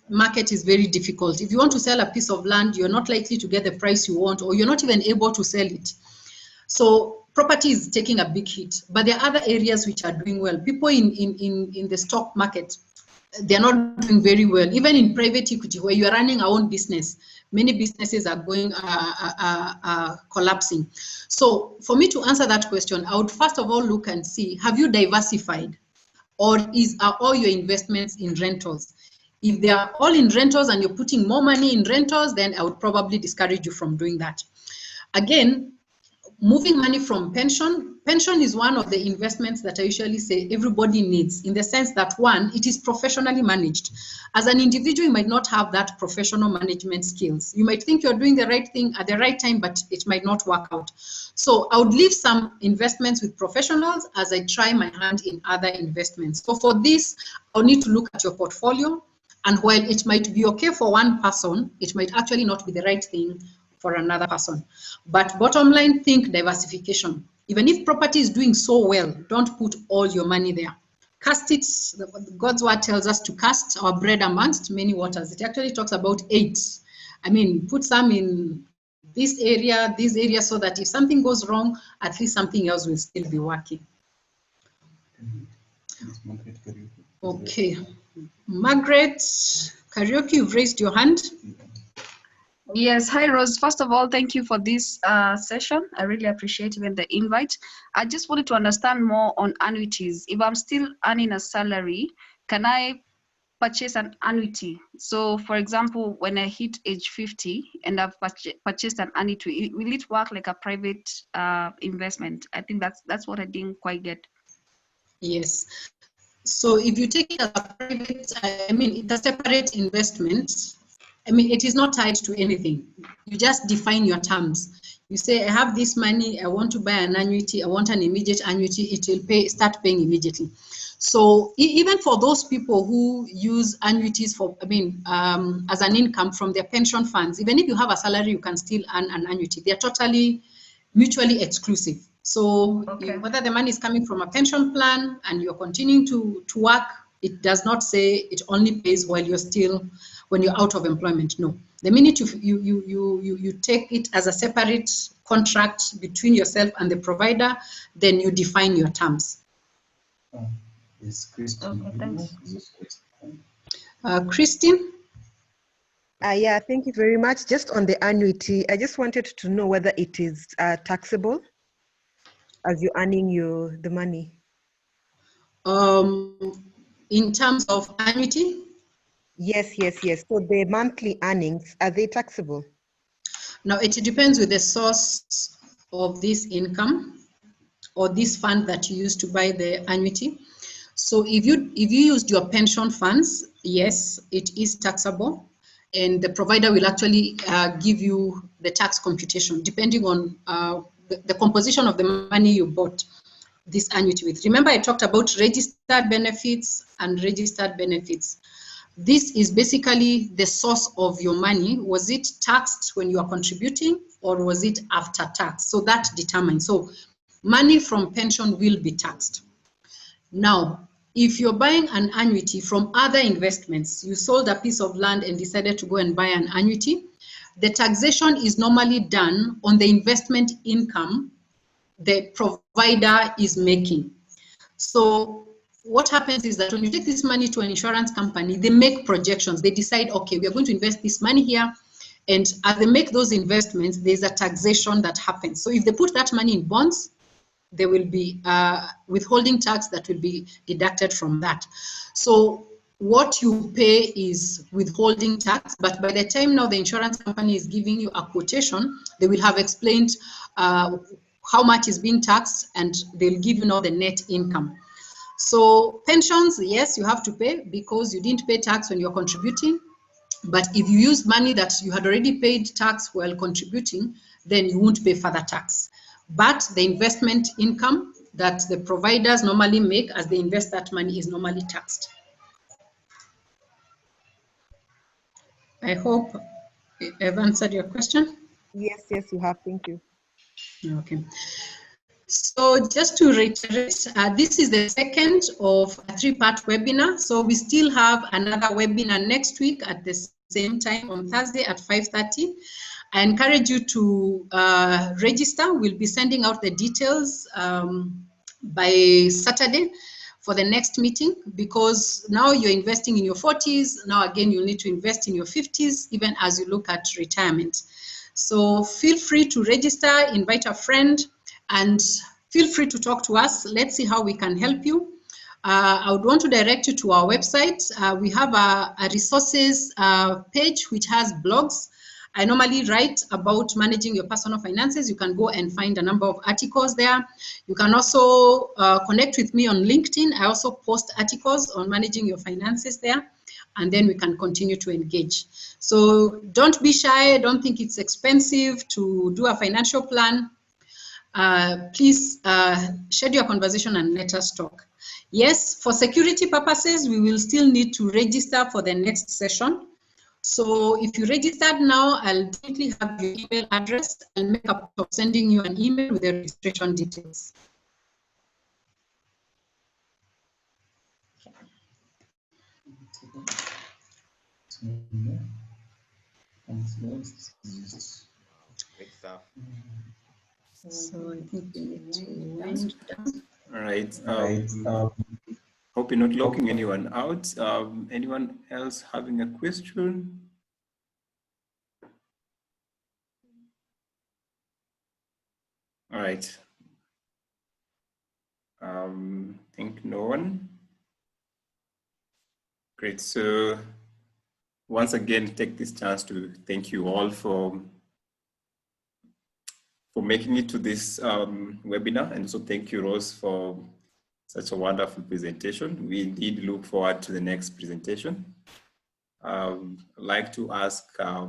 Speaker 1: market is very difficult. If you want to sell a piece of land, you're not likely to get the price you want, or you're not even able to sell it. So property is taking a big hit, but there are other areas which are doing well. People in the stock market, they're not doing very well. Even in private equity, where you're running our own business, many businesses are going collapsing. So for me to answer that question, I would first of all look and see, have you diversified? Or are all your investments in rentals? If they are all in rentals and you're putting more money in rentals, then I would probably discourage you from doing that. Again, moving money from pension is one of the investments that I usually say everybody needs, in the sense that, one, it is professionally managed. As an individual, you might not have that professional management skills. You might think you're doing the right thing at the right time, but it might not work out. So I would leave some investments with professionals as I try my hand in other investments. So for this, I'll need to look at your portfolio, and while it might be okay for one person, it might actually not be the right thing for another person. But bottom line, think diversification. Even if property is doing so well, don't put all your money there. Cast it. God's word tells us to cast our bread amongst many waters. It actually talks about 8. I mean, put some in this area, so that if something goes wrong, at least something else will still be working. Okay. Margaret, Karaoke, you've raised your hand.
Speaker 6: Yes, hi Rose. First of all, thank you for this session. I really appreciate even the invite. I just wanted to understand more on annuities. If I'm still earning a salary, can I purchase an annuity? So for example, when I hit age 50 and I've purchased an annuity, will it work like a private investment? I think that's what I didn't quite get.
Speaker 1: Yes. So if you take it as a private, I mean, it's a separate investment. I mean, it is not tied to anything. You just define your terms. You say, I have this money, I want to buy an annuity, I want an immediate annuity, it will start paying immediately. So even for those people who use annuities for, as an income from their pension funds, even if you have a salary, you can still earn an annuity. They're totally mutually exclusive. So okay, whether the money is coming from a pension plan and you're continuing to work, it does not say it only pays while when you're out of employment. No, the minute you take it as a separate contract between yourself and the provider, then you define your terms.
Speaker 7: Yes, Christine.
Speaker 6: Okay, thanks.
Speaker 1: Christine?
Speaker 8: Yeah, thank you very much. Just on the annuity, I just wanted to know whether it is taxable as you're earning the money.
Speaker 1: In terms of annuity?
Speaker 8: Yes. So the monthly earnings, are they taxable?
Speaker 1: Now, it depends with the source of this income or this fund that you use to buy the annuity. So if you used your pension funds, yes, it is taxable, and the provider will actually give you the tax computation depending on the composition of the money you bought this annuity with. Remember, I talked about registered benefits and registered benefits. This is basically the source of your money. Was it taxed when you are contributing, or was it after tax? So that determines. So money from pension will be taxed. Now, if you're buying an annuity from other investments, you sold a piece of land and decided to go and buy an annuity, the taxation is normally done on the investment income the provider is making. So what happens is that when you take this money to an insurance company, they make projections. They decide, okay, we are going to invest this money here. And as they make those investments, there's a taxation that happens. So if they put that money in bonds, there will be withholding tax that will be deducted from that. So what you pay is withholding tax, but by the time now the insurance company is giving you a quotation, they will have explained how much is being taxed, and they'll give you now the net income. So pensions, yes, you have to pay because you didn't pay tax when you're contributing. But if you use money that you had already paid tax while contributing, then you won't pay further tax. But the investment income that the providers normally make as they invest that money is normally taxed. I hope I've answered your question.
Speaker 8: Yes, yes, you have. Thank you.
Speaker 1: Okay. So just to reiterate, this is the second of a three-part webinar. So we still have another webinar next week at the same time on Thursday at 5:30. I encourage you to register. We'll be sending out the details by Saturday for the next meeting, because now you're investing in your 40s. Now again, you'll need to invest in your 50s, even as you look at retirement. So feel free to register, invite a friend, and feel free to talk to us. Let's see how we can help you. I would want to direct you to our website. We have a resources page which has blogs. I normally write about managing your personal finances. You can go and find a number of articles there. You can also connect with me on LinkedIn. I also post articles on managing your finances there, and then we can continue to engage. So don't be shy. Don't think it's expensive to do a financial plan. Please schedule a conversation and let us talk. Yes, for security purposes, we will still need to register for the next session. So if you registered now, I'll definitely have your email address and make a point of sending you an email with the registration details.
Speaker 2: Great stuff.
Speaker 1: So I think we need to wind down.
Speaker 4: All right. Hope you're not locking anyone out. Anyone else having a question? All right. Think no one. Great. So once again, take this chance to thank you all for making it to this webinar, and also thank you, Rose, for such a wonderful presentation. We indeed look forward to the next presentation. I'd like to ask, I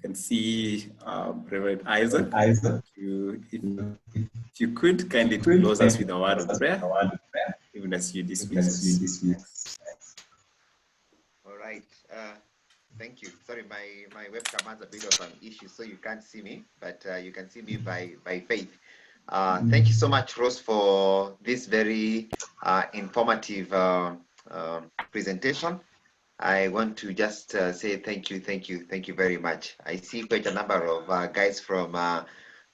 Speaker 4: can see Reverend Isaac. If you could kindly close us with a word of prayer, even as you dismiss us.
Speaker 2: All right. Thank you. Sorry, my webcam has a bit of an issue, so you can't see me, but you can see me by faith. Thank you so much, Rose, for this very informative presentation. I want to just say thank you very much. I see quite a number of guys from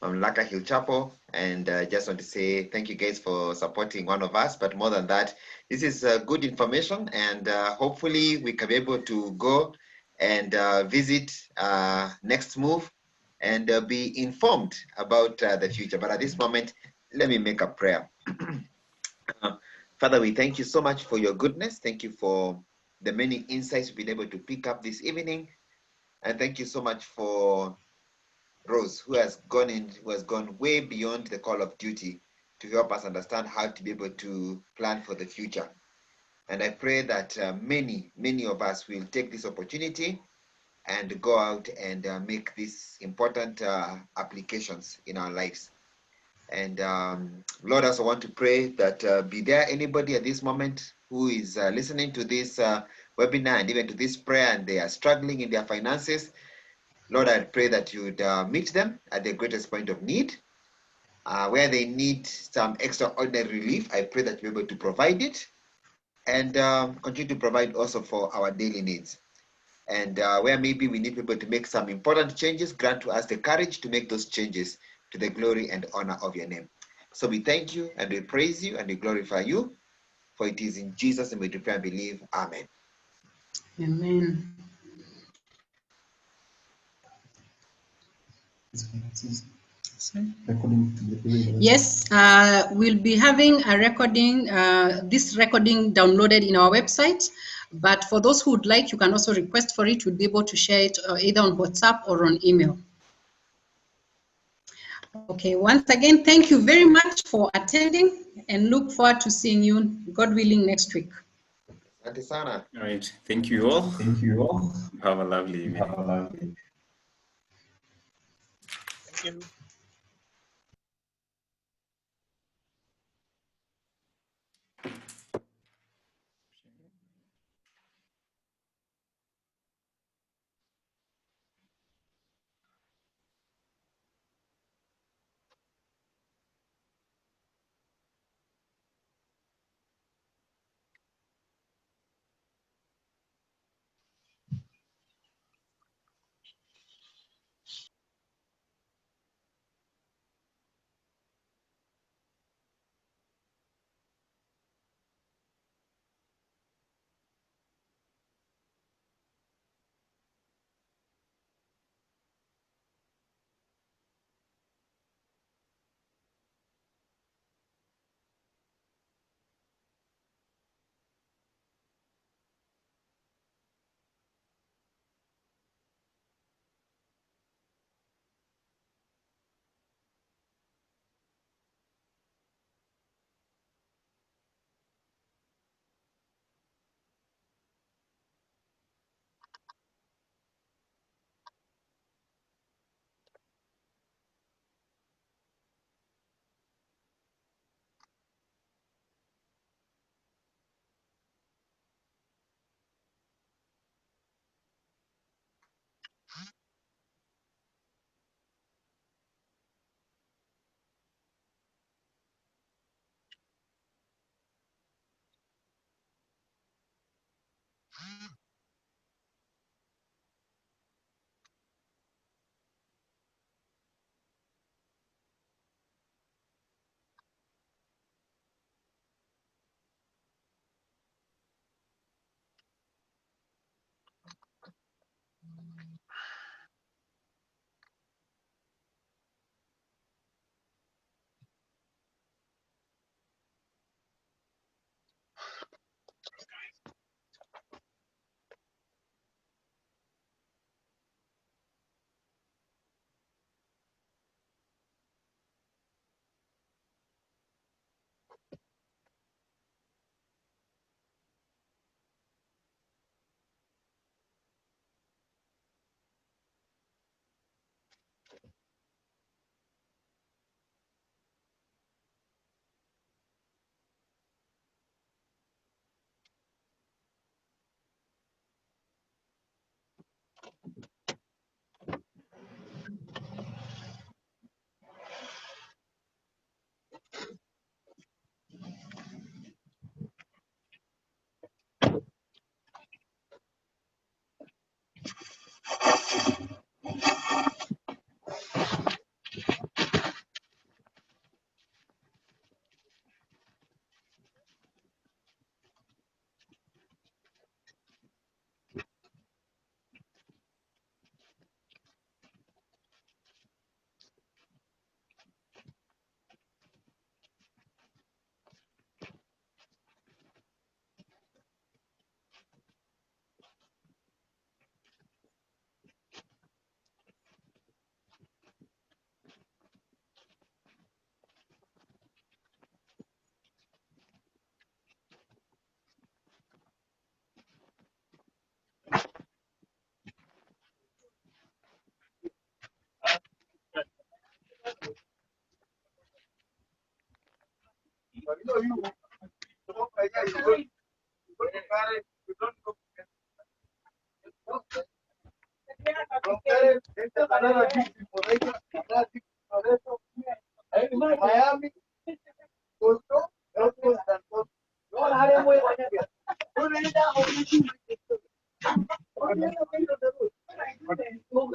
Speaker 2: Laka Hill Chapel, and just want to say thank you guys for supporting one of us. But more than that, this is good information, and hopefully we can be able to go and visit Next Move and be informed about the future. But at this moment, let me make a prayer. Father, we thank you so much for your goodness. Thank you for the many insights we've been able to pick up this evening. And thank you so much for Rose, who has gone way beyond the call of duty to help us understand how to be able to plan for the future. And I pray that many of us will take this opportunity and go out and make these important applications in our lives. And Lord, I also want to pray that be there anybody at this moment who is listening to this webinar and even to this prayer, and they are struggling in their finances. Lord, I pray that you would meet them at their greatest point of need. Where they need some extraordinary relief, I pray that you're able to provide it, and continue to provide also for our daily needs. And where maybe we need people to make some important changes, grant to us the courage to make those changes to the glory and honor of your name. So we thank you and we praise you and we glorify you, for it is in Jesus' name we pray and believe. Amen.
Speaker 1: Amen. Yes, we'll be having a recording, this recording downloaded in our website. But for those who would like, you can also request for it. We'll be able to share it either on WhatsApp or on email. Okay, once again, thank you very much for attending and look forward to seeing you, God willing, next week.
Speaker 2: Asante sana.
Speaker 4: All right. Thank you all. Have a lovely evening.
Speaker 2: Thank you.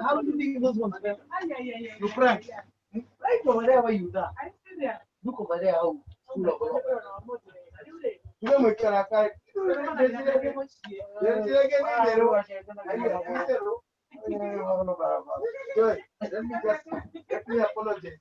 Speaker 9: How do you think those ones? You prank. Right over there where you are. Look over there how full of you know my character. Good. Let me apologize.